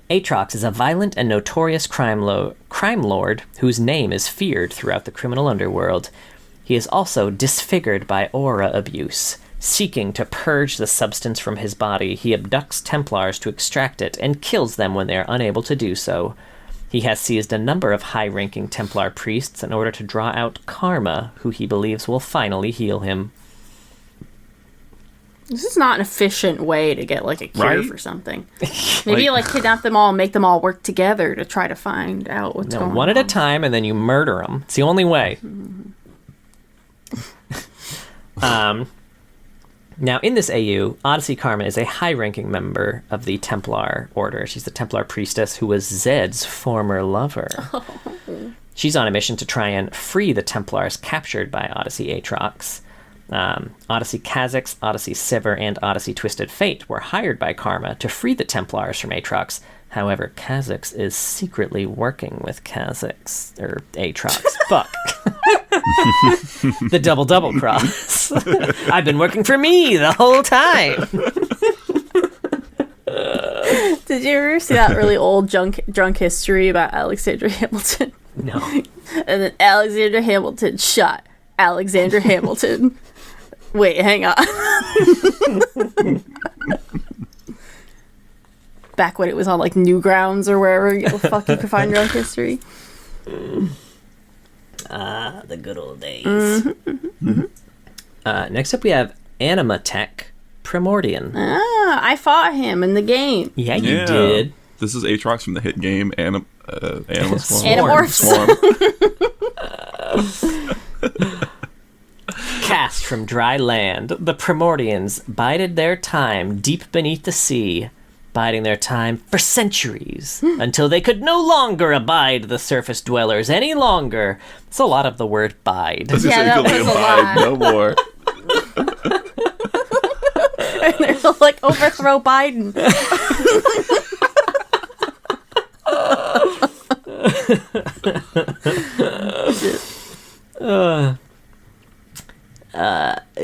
Aatrox is a violent and notorious crime lord whose name is feared throughout the criminal underworld. He is also disfigured by aura abuse. Seeking to purge the substance from his body, he abducts Templars to extract it and kills them when they are unable to do so. He has seized a number of high-ranking Templar priests in order to draw out Karma, who he believes will finally heal him. This is not an efficient way to get, like, a cure Right? for something. Maybe, like, kidnap them all and make them all work together to try to find out what's going on. One at a time, and then you murder them. It's the only way. Now, in this AU, Odyssey Karma is a high-ranking member of the Templar Order. She's the Templar priestess who was Zed's former lover. She's on a mission to try and free the Templars captured by Odyssey Aatrox. Odyssey Kha'Zix, Odyssey Sivir, and Odyssey Twisted Fate were hired by Karma to free the Templars from Aatrox. However, Kha'Zix is secretly working with Aatrox. Fuck. The double cross. I've been working for me the whole time. Did you ever see that really old drunk history about Alexander Hamilton? No. And then Alexander Hamilton shot Alexander Hamilton. Wait, hang on. Back when it was on, like, Newgrounds or wherever the fuck you could find drunk history. The good old days. Next up we have Animatech Primordian. I fought him in the game. Yeah, you did. This is Aatrox from the hit game Animal Swarm. Animorphs. Cast from dry land, the Primordians bided their time deep beneath the sea, biding their time for centuries, until they could no longer abide the surface dwellers any longer. It's a lot of the word bide. Yeah, that was a lot. No more. And they're like, overthrow Biden.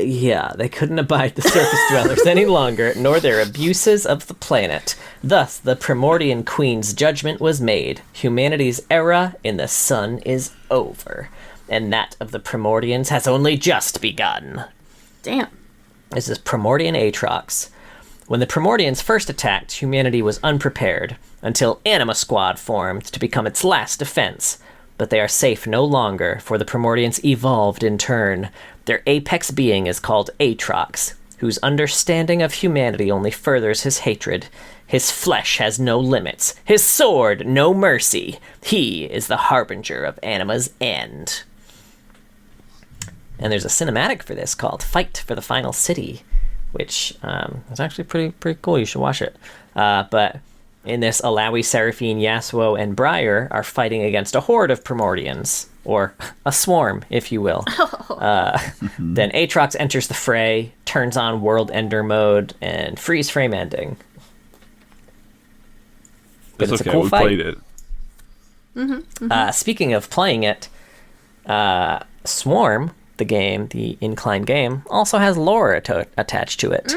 Yeah, they couldn't abide the surface dwellers any longer, nor their abuses of the planet. Thus, the Primordian Queen's judgment was made. Humanity's era in the sun is over, and that of the Primordians has only just begun. Damn. This is Primordian Aatrox. When the Primordians first attacked, humanity was unprepared, until Anima Squad formed to become its last defense. But they are safe no longer, for the Primordians evolved in turn. Their apex being is called Aatrox, whose understanding of humanity only furthers his hatred. His flesh has no limits, his sword no mercy. He is the harbinger of Anima's end. And there's a cinematic for this called Fight for the Final City, which is actually pretty cool. You should watch it. But in this, Alawi, Seraphine, Yasuo, and Briar are fighting against a horde of Primordians, or a swarm, if you will. Then Aatrox enters the fray, turns on World Ender mode, and freeze frame ending. But it's okay. a cool We fight. played it. Speaking of playing it, Swarm, the game, the incline game, also has lore attached to it.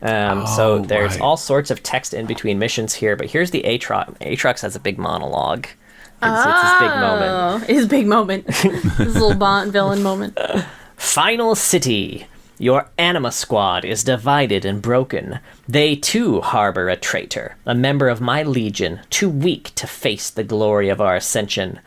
So there's right. all sorts of text in between missions here, but here's the Aatrox. Aatrox has a big monologue. It's his big moment. His big moment. His little Bond villain moment. Final City. Your Anima Squad is divided and broken. They too harbor a traitor, a member of my legion, too weak to face the glory of our ascension.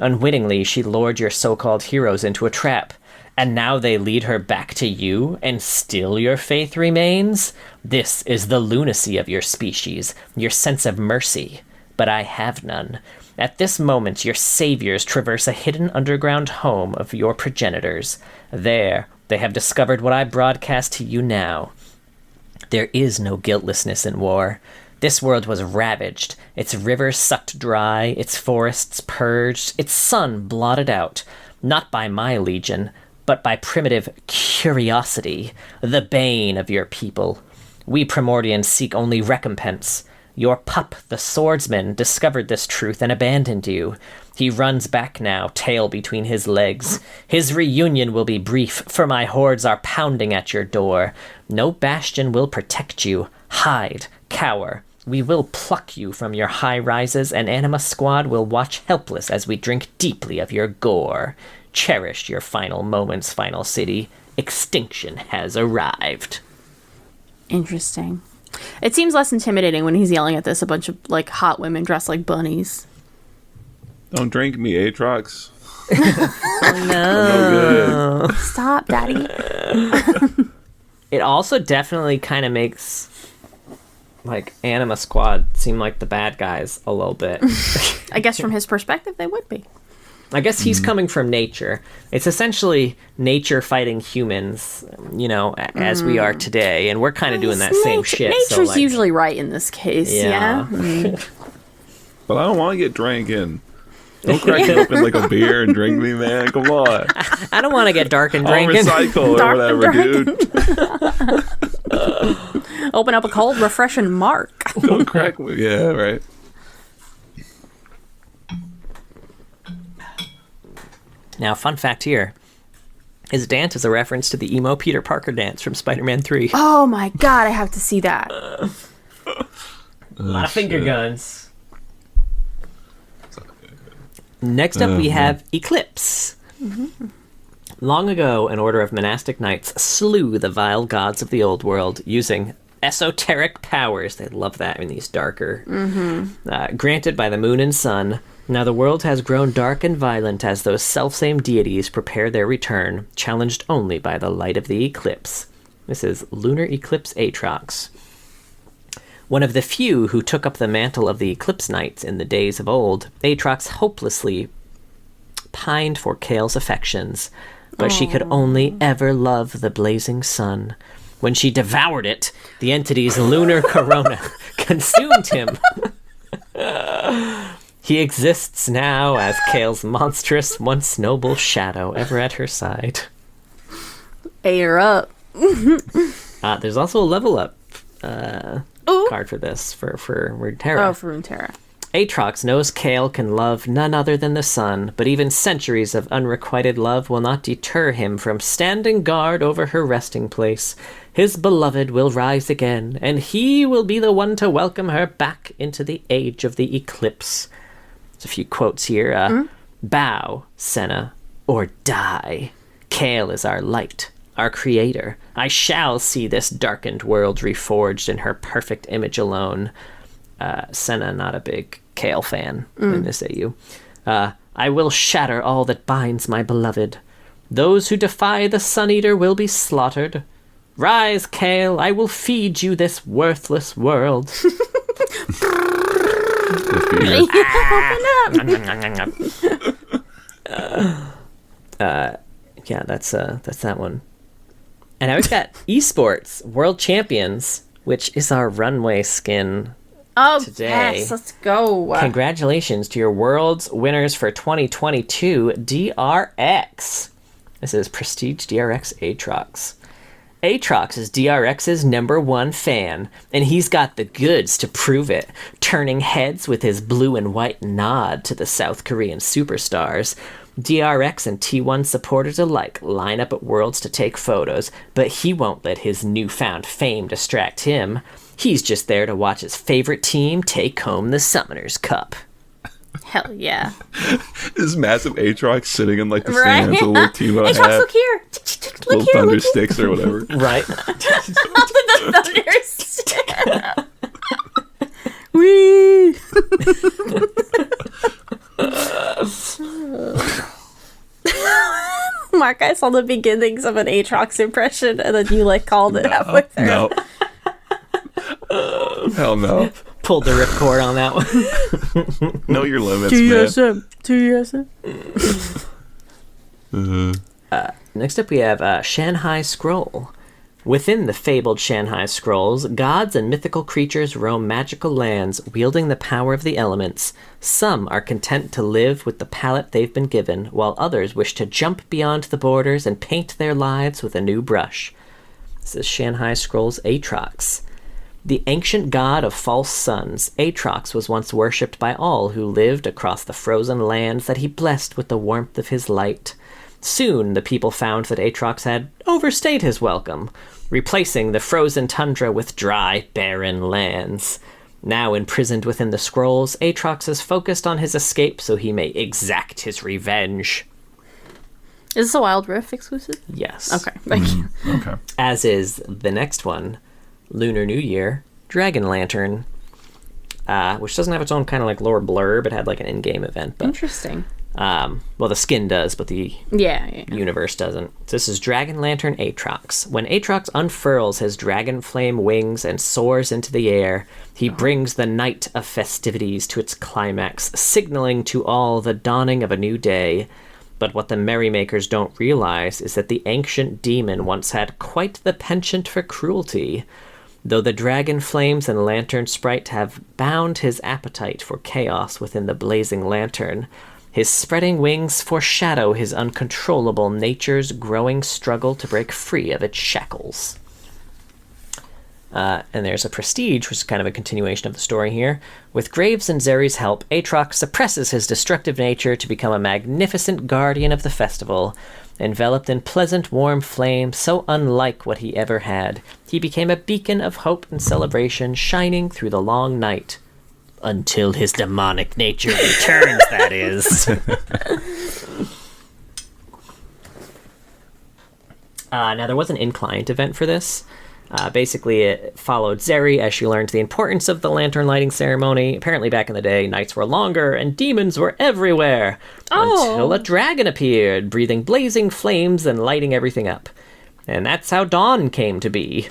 Unwittingly, she lured your so-called heroes into a trap. And now they lead her back to you, and still your faith remains? This is the lunacy of your species, your sense of mercy. But I have none. At this moment, your saviors traverse a hidden underground home of your progenitors. There, they have discovered what I broadcast to you now. There is no guiltlessness in war. This world was ravaged, its rivers sucked dry, its forests purged, its sun blotted out, not by my legion, but by primitive curiosity, the bane of your people. We Primordians seek only recompense. Your pup, the swordsman, discovered this truth and abandoned you. He runs back now, tail between his legs. His reunion will be brief, for my hordes are pounding at your door. No bastion will protect you. Hide, cower. We will pluck you from your high rises, and Anima Squad will watch helpless as we drink deeply of your gore. Cherish your final moments, final city. Extinction has arrived. Interesting. It seems less intimidating when he's yelling at this a bunch of like hot women dressed like bunnies. Don't drink me, Aatrox. Oh, no. Good. Stop, Daddy. It also definitely kind of makes like Anima Squad seem like the bad guys a little bit. I guess from his perspective, they would be. I guess he's coming from nature. It's essentially nature fighting humans, you know, as we are today. And we're kind of doing that same shit. Nature's usually right in this case, yeah. But I don't want to get dranking. Don't crack me open like a beer and drink me, man. Come on. I don't want to get dark and drinking. I'll recycle or whatever, dude. Open up a cold, refreshing Mark. Don't crack me. Yeah, right. Now, fun fact here. His dance is a reference to the emo Peter Parker dance from Spider-Man 3. Oh my god, I have to see that. A lot of finger guns. Next up, we have Eclipse. Mm-hmm. Long ago, an order of monastic knights slew the vile gods of the old world using esoteric powers. They love that in these darker. Granted by the moon and sun. Now the world has grown dark and violent as those selfsame deities prepare their return, challenged only by the light of the eclipse. This is Lunar Eclipse Aatrox. One of the few who took up the mantle of the Eclipse Knights in the days of old, Aatrox hopelessly pined for Kale's affections, but she could only ever love the blazing sun. When she devoured it, the entity's lunar corona consumed him. He exists now as Kale's monstrous, once noble shadow ever at her side. A her up. There's also a level up card for this, for Runeterra. Oh, for Runeterra. Aatrox knows Kale can love none other than the sun, but even centuries of unrequited love will not deter him from standing guard over her resting place. His beloved will rise again, and he will be the one to welcome her back into the age of the eclipse. There's a few quotes here. Bow, Senna, or die. Kale is our light, our creator. I shall see this darkened world reforged in her perfect image alone. Senna, not a big Kale fan in this AU. I will shatter all that binds my beloved. Those who defy the Sun Eater will be slaughtered. Rise, Kale, I will feed you this worthless world. Yeah, that's that one. And now we've got Esports World Champions, which is our runway skin. Oh, today. Yes, let's go. Congratulations to your world's winners for 2022, DRX. This is Prestige DRX Aatrox. Aatrox is DRX's #1 fan, and he's got the goods to prove it, turning heads with his blue and white nod to the South Korean superstars. DRX and T1 supporters alike line up at Worlds to take photos, but he won't let his newfound fame distract him. He's just there to watch his favorite team take home the Summoners Cup. Hell yeah. This massive Aatrox sitting in like the stands with a little T-Mo hat. Aatrox, look here. Look little here, thunder look sticks or whatever. Right? the thunder stick. Whee! Mark, I saw the beginnings of an Aatrox impression, and then you like called it halfway through. No. Hell no. Pulled the ripcord on that one. Know your limits, TSM. Next up, we have Shanghai Scroll. Within the fabled Shanghai Scrolls, gods and mythical creatures roam magical lands, wielding the power of the elements. Some are content to live with the palette they've been given, while others wish to jump beyond the borders and paint their lives with a new brush. This is Shanghai Scrolls Aatrox. The ancient god of false suns, Aatrox was once worshipped by all who lived across the frozen lands that he blessed with the warmth of his light. Soon, the people found that Aatrox had overstayed his welcome, replacing the frozen tundra with dry, barren lands. Now imprisoned within the scrolls, Aatrox is focused on his escape so he may exact his revenge. Is this a Wild Rift exclusive? Yes. Okay, thank you. Okay. As is the next one, Lunar New Year, Dragon Lantern, which doesn't have its own kind of like lore blurb. It had like an in-game event. But, Interesting. well, the skin does, but the universe doesn't. So this is Dragon Lantern Aatrox. When Aatrox unfurls his dragon flame wings and soars into the air, he brings the night of festivities to its climax, signaling to all the dawning of a new day. But what the merrymakers don't realize is that the ancient demon once had quite the penchant for cruelty. Though the dragon flames and lantern sprite have bound his appetite for chaos within the blazing lantern, his spreading wings foreshadow his uncontrollable nature's growing struggle to break free of its shackles. And there's a Prestige, which is kind of a continuation of the story here. With Graves and Zeri's help, Aatrox suppresses his destructive nature to become a magnificent guardian of the festival. Enveloped in pleasant, warm flame, so unlike what he ever had, he became a beacon of hope and celebration, shining through the long night. Until his demonic nature returns, that is. Now, there was an in-client event for this. Basically, it followed Zeri as she learned the importance of the lantern lighting ceremony. Apparently, back in the day, nights were longer and demons were everywhere. Until a dragon appeared, breathing blazing flames and lighting everything up. And that's how dawn came to be.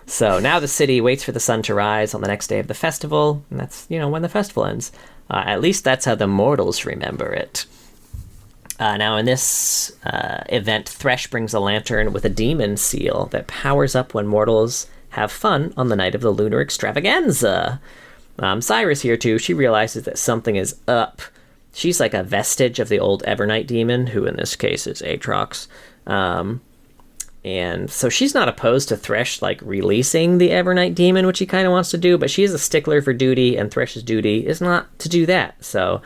So now the city waits for the sun to rise on the next day of the festival. And that's, when the festival ends. At least that's how the mortals remember it. Now in this event, Thresh brings a lantern with a demon seal that powers up when mortals have fun on the night of the lunar extravaganza. Cyrus here too, she realizes that something is up. She's like a vestige of the old Evernight demon, who in this case is Aatrox. And so she's not opposed to Thresh releasing the Evernight demon, which he kind of wants to do, but she is a stickler for duty, and Thresh's duty is not to do that. So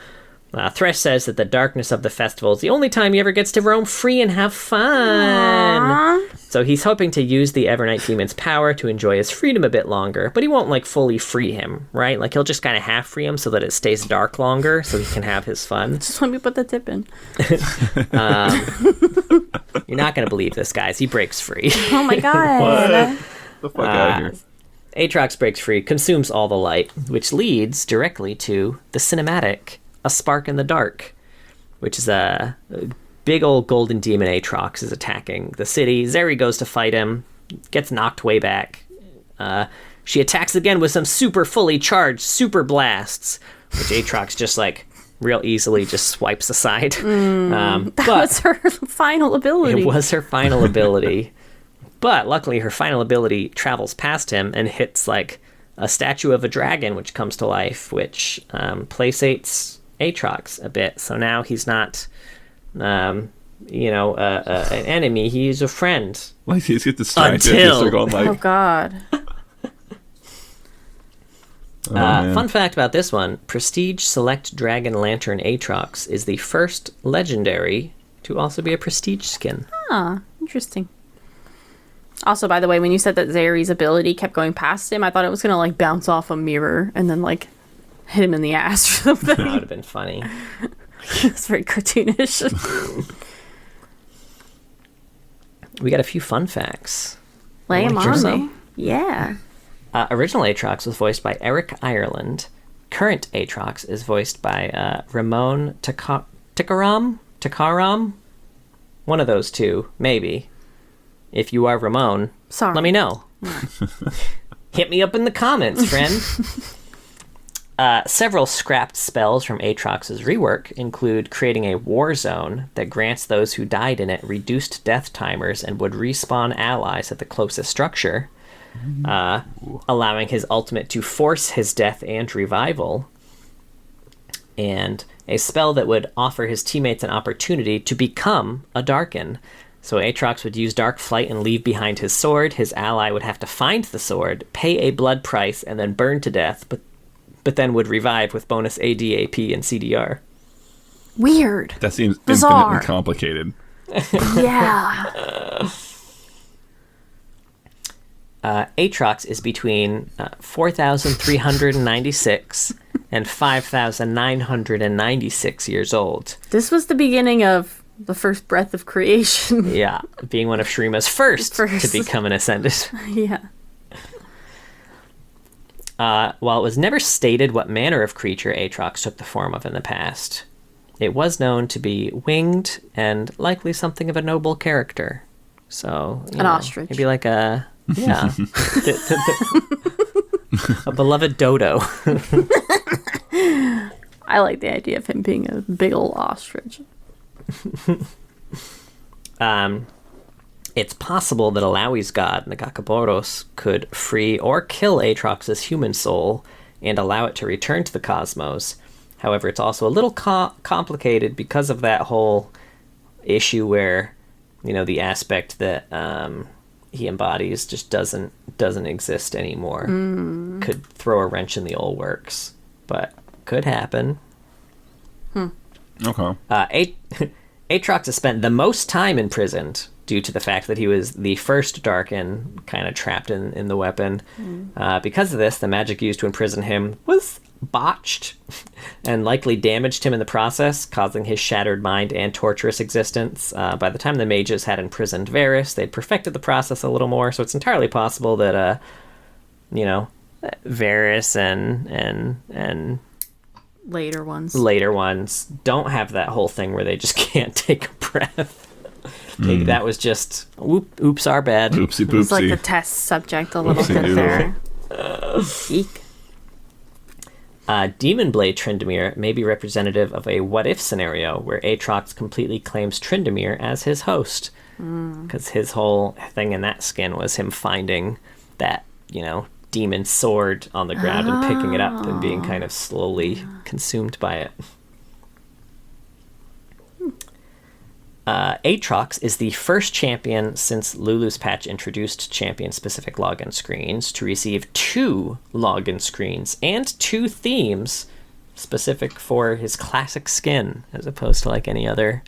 Thresh says that the darkness of the festival is the only time he ever gets to roam free and have fun. Aww. So he's hoping to use the Evernight demon's power to enjoy his freedom a bit longer, but he won't fully free him, right? He'll just kind of half free him so that it stays dark longer so he can have his fun. Just let me put the tip in. You're not going to believe this, guys. He breaks free. Oh my god. The fuck out of here. Aatrox breaks free, consumes all the light, which leads directly to the cinematic A Spark in the Dark, which is a big old golden demon. Aatrox is attacking the city. Zeri goes to fight him, gets knocked way back. She attacks again with some super fully charged super blasts, which Aatrox just real easily just swipes aside. That was her final ability. It was her final ability. But luckily her final ability travels past him and hits a statue of a dragon, which comes to life, which placates Aatrox a bit. So now he's not, an enemy. He's a friend. He's get distracted. Oh god. Fun fact about this one, Prestige Select Dragon Lantern Aatrox is the first legendary to also be a Prestige skin. Ah, interesting. Also, by the way, when you said that Zeri's ability kept going past him, I thought it was going to bounce off a mirror and then hit him in the ass or something. That would have been funny. It's very cartoonish. We got a few fun facts. Lay him on me. Yeah. Original Aatrox was voiced by Eric Ireland. Current Aatrox is voiced by Ramon Takaram? One of those two, maybe. If you are Ramon, sorry, let me know. Hit me up in the comments, friend. Several scrapped spells from Aatrox's rework include creating a war zone that grants those who died in it reduced death timers and would respawn allies at the closest structure, allowing his ultimate to force his death and revival, and a spell that would offer his teammates an opportunity to become a Darkin. So Aatrox would use Dark Flight and leave behind his sword. His ally would have to find the sword, pay a blood price, and then burn to death, but then would revive with bonus AD, AP, and CDR. Weird. That seems bizarre. Infinitely complicated. Yeah. Aatrox is between 4,396 and 5,996 years old. This was the beginning of the first breath of creation. Yeah, being one of Shurima's first to become an Ascended. Yeah. While it was never stated what manner of creature Aatrox took the form of in the past, it was known to be winged and likely something of a noble character. So, an ostrich. Maybe like a a beloved dodo. I like the idea of him being a big old ostrich. It's possible that Alawi's god, Nagakaboros, could free or kill Aatrox's human soul and allow it to return to the cosmos. However, it's also a little complicated because of that whole issue where, the aspect that he embodies just doesn't exist anymore. Could throw a wrench in the old works, but could happen. Okay. Aatrox has spent the most time imprisoned due to the fact that he was the first Darkin kind of trapped in the weapon. Because of this, the magic used to imprison him was botched and likely damaged him in the process, causing his shattered mind and torturous existence. By the time the mages had imprisoned Varys, they'd perfected the process a little more, so it's entirely possible that, Varys and later ones don't have that whole thing where they just can't take a breath. Maybe that was just oops, our bad. Oopsie poopsie. It's like the test subject a little bit there. Eek. Demon Blade Tryndamere may be representative of a what-if scenario where Aatrox completely claims Tryndamere as his host. Because his whole thing in that skin was him finding that, demon sword on the ground and picking it up and being kind of slowly consumed by it. Aatrox is the first champion since Lulu's patch introduced champion-specific login screens to receive 2 login screens and 2 themes specific for his classic skin, as opposed to like any other.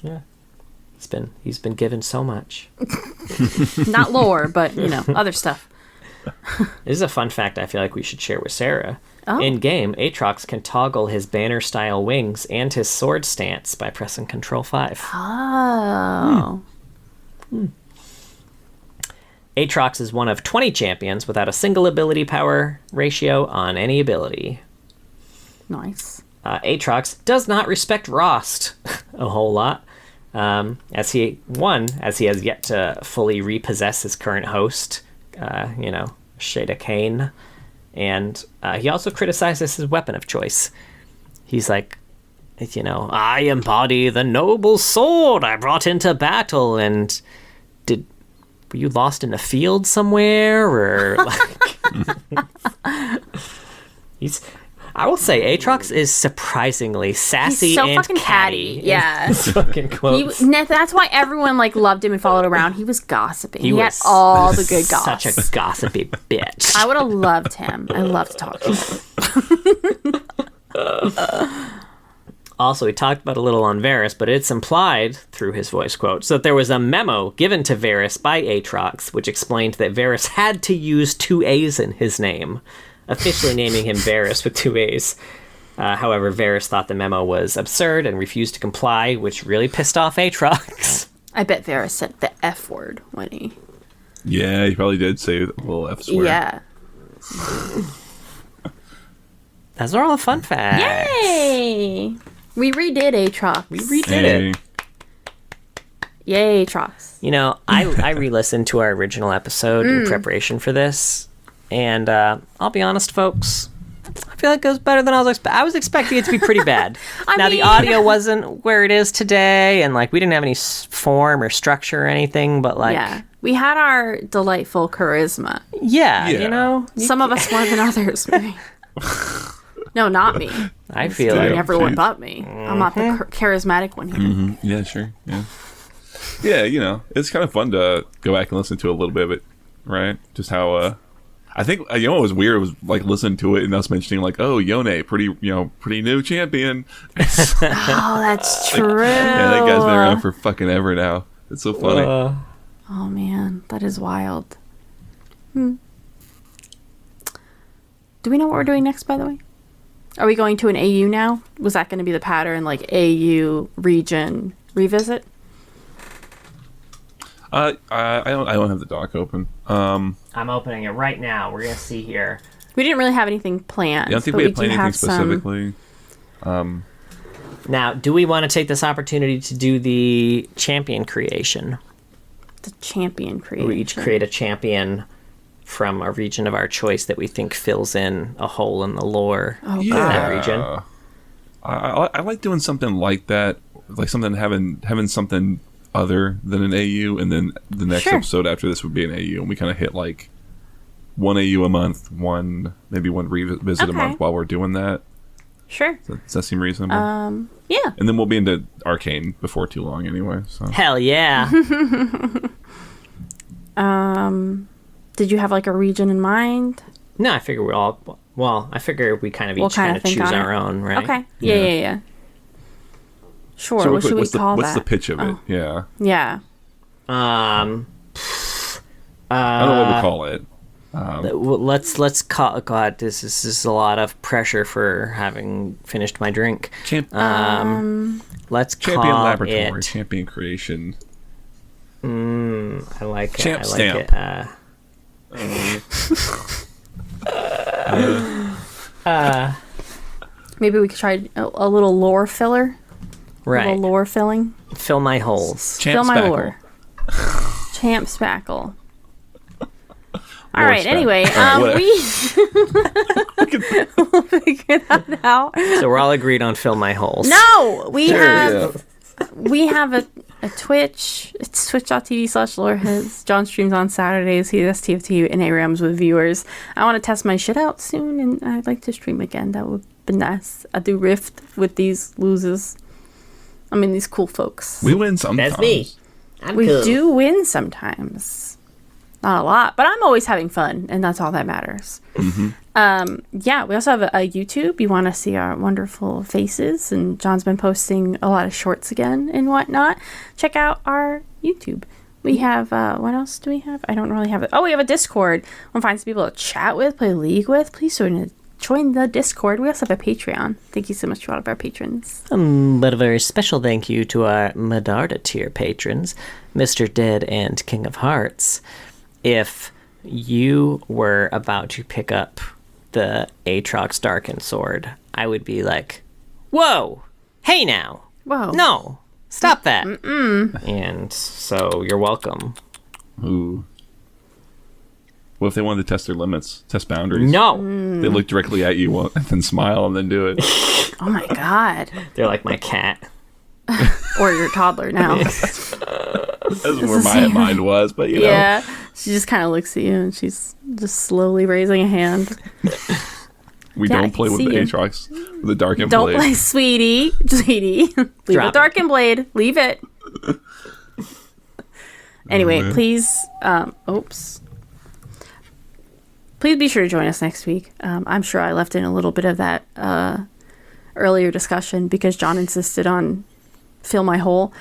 Yeah, he's been given so much. Not lore, but other stuff. This is a fun fact I feel like we should share with Sarah. Oh. In-game, Aatrox can toggle his banner-style wings and his sword stance by pressing Control 5. Oh. Aatrox is one of 20 champions without a single ability power ratio on any ability. Nice. Aatrox does not respect Rost a whole lot, as he has yet to fully repossess his current host, Shada Kane. And he also criticizes his weapon of choice. He's like, I embody the noble sword I brought into battle, and were you lost in a field somewhere, or like... I will say, Aatrox is surprisingly sassy He's so and fucking catty. Yeah. Fucking quotes. That's why everyone loved him and followed around. He was gossiping. He had was all the good gossip. Such a gossipy bitch. I would have loved him. I love to talk to him. Also, he talked about a little on Varys, but it's implied, through his voice quotes, that there was a memo given to Varys by Aatrox, which explained that Varys had to use 2 A's in his name, officially naming him Varys with 2 A's. However, Varys thought the memo was absurd and refused to comply, which really pissed off Aatrox. I bet Varys said the F word when he... Yeah, he probably did say a little F swear. Yeah. Those are all fun facts. Yay! We redid Aatrox. We redid it. Yay, Aatrox. I re-listened to our original episode in preparation for this, And I'll be honest, folks, I feel like it was better than I was expecting. I was expecting it to be pretty bad. The audio wasn't where it is today, and like we didn't have any form or structure or anything, but like we had our delightful charisma. Yeah. You know, some of us more than others. Maybe. No, not me. I feel like everyone but me. I'm not the charismatic one here. Mm-hmm. Yeah, sure. Yeah. Yeah, you know, it's kind of fun to go back and listen to a little bit of it, right? Just how I think you know what was weird was like listening to it and us mentioning like, oh, Yone, pretty new champion. Oh, that's true. Yeah, that guy's been around for fucking ever now. It's so funny. Oh man, that is wild. Do we know what we're doing next, by the way? Are we going to an AU now? Was that going to be the pattern, like AU region revisit? I don't have the doc open. I'm opening it right now. We're gonna see here. We didn't really have anything planned. Yeah, I don't think we had planned anything specifically. Now, do we want to take this opportunity to do the champion creation? The champion creation. We each create a champion from a region of our choice that we think fills in a hole in the lore of that region. I like doing something like that, like something having something other than an AU, and then the next episode after this would be an AU, and we kind of hit like one AU a month, maybe one revisit a month while we're doing that. Sure. Does that seem reasonable? Yeah. And then we'll be into Arcane before too long anyway. So. Hell yeah. Did you have like a region in mind? No, I figure I figure we kind of each kind of choose our own, right? Okay. Yeah. Sure. So what should we call that? What's the pitch of it? Yeah. Yeah. I don't know what we call it. Let's call. God, this is a lot of pressure for having finished my drink. Let's Champion call Laboratory, it Champion Creation. I like Champ it. Stamp. Maybe we could try a little lore filler. Right. A little lore filling. Fill my holes. Fill my lore. Champ Spackle. All right. Anyway, we'll figure that out. So we're all agreed on fill my holes. No, we have a Twitch. It's twitch.tv/loreheads. John streams on Saturdays. He does TFT and ARAMs with viewers. I want to test my shit out soon, and I'd like to stream again. That would be nice. I do Rift with these losers. I mean, these cool folks. We win sometimes. That's me. We do win sometimes. Not a lot, but I'm always having fun, and that's all that matters. Yeah, we also have a YouTube. You want to see our wonderful faces, and John's been posting a lot of shorts again and whatnot. Check out our YouTube. We have, what else do we have? I don't really have it. Oh, we have a Discord. Want to find some people to chat with, play League with? Please join the Discord. We also have a Patreon. Thank you so much to all of our patrons. But a very special thank you to our Medarda tier patrons, Mr. Dead and King of Hearts. If you were about to pick up the Aatrox Darkened Sword, I would be like, whoa, hey now. Whoa. No, stop that. And so you're welcome. Ooh. What if they wanted to test their limits, test boundaries? No. They look directly at you and then smile and then do it. Oh my God. They're like my cat. Or your toddler now. That's where my mind was, but you know. Yeah. She just kind of looks at you and she's just slowly raising a hand. We Yeah, don't play with the Aatrox, with the Darkened Don't Blade. play, sweetie. Leave the Darkened Blade. Leave it. Anyway, please, please be sure to join us next week. I'm sure I left in a little bit of that earlier discussion because John insisted on fill my hole,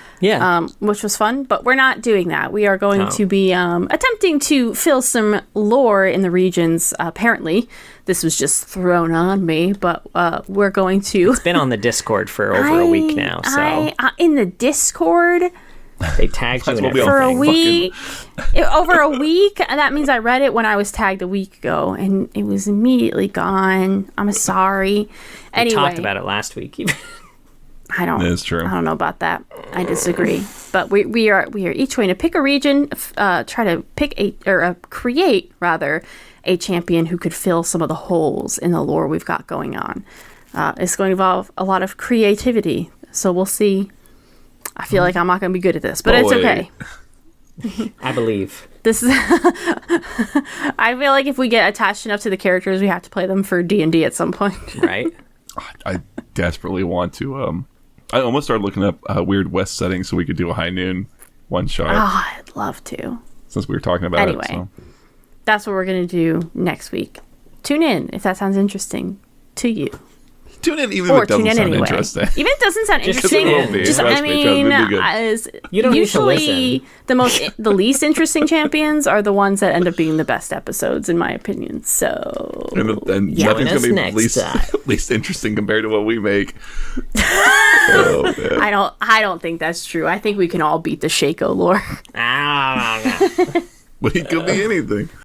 which was fun, but we're not doing that. We are going to be attempting to fill some lore in the regions. Apparently, this was just thrown on me, but we're going to... It's been on the Discord for over a week now, so... in the Discord... They tagged you in it for a week. Over a week, and that means I read it when I was tagged a week ago, and it was immediately gone. I'm sorry. Anyway, we talked about it last week. I don't. It's true. I don't know about that. I disagree. But we are each going to pick a region, try to pick create a champion who could fill some of the holes in the lore we've got going on. It's going to involve a lot of creativity, so we'll see. I feel like I'm not going to be good at this, but it's okay. I believe. This is. I feel like if we get attached enough to the characters, we have to play them for D&D at some point. Right. I desperately want to. I almost started looking up Weird West settings so we could do a high noon one shot. Oh, I'd love to. Since we were talking about it. So. That's what we're going to do next week. Tune in if that sounds interesting to you. Tune in even if it doesn't sound interesting. Even if it doesn't sound interesting, you don't usually need to listen. The least interesting champions are the ones that end up being the best episodes, in my opinion. So, and nothing's gonna be least interesting compared to what we make. Oh, man. I don't think that's true. I think we can all beat the Shaco lore. But he could be anything.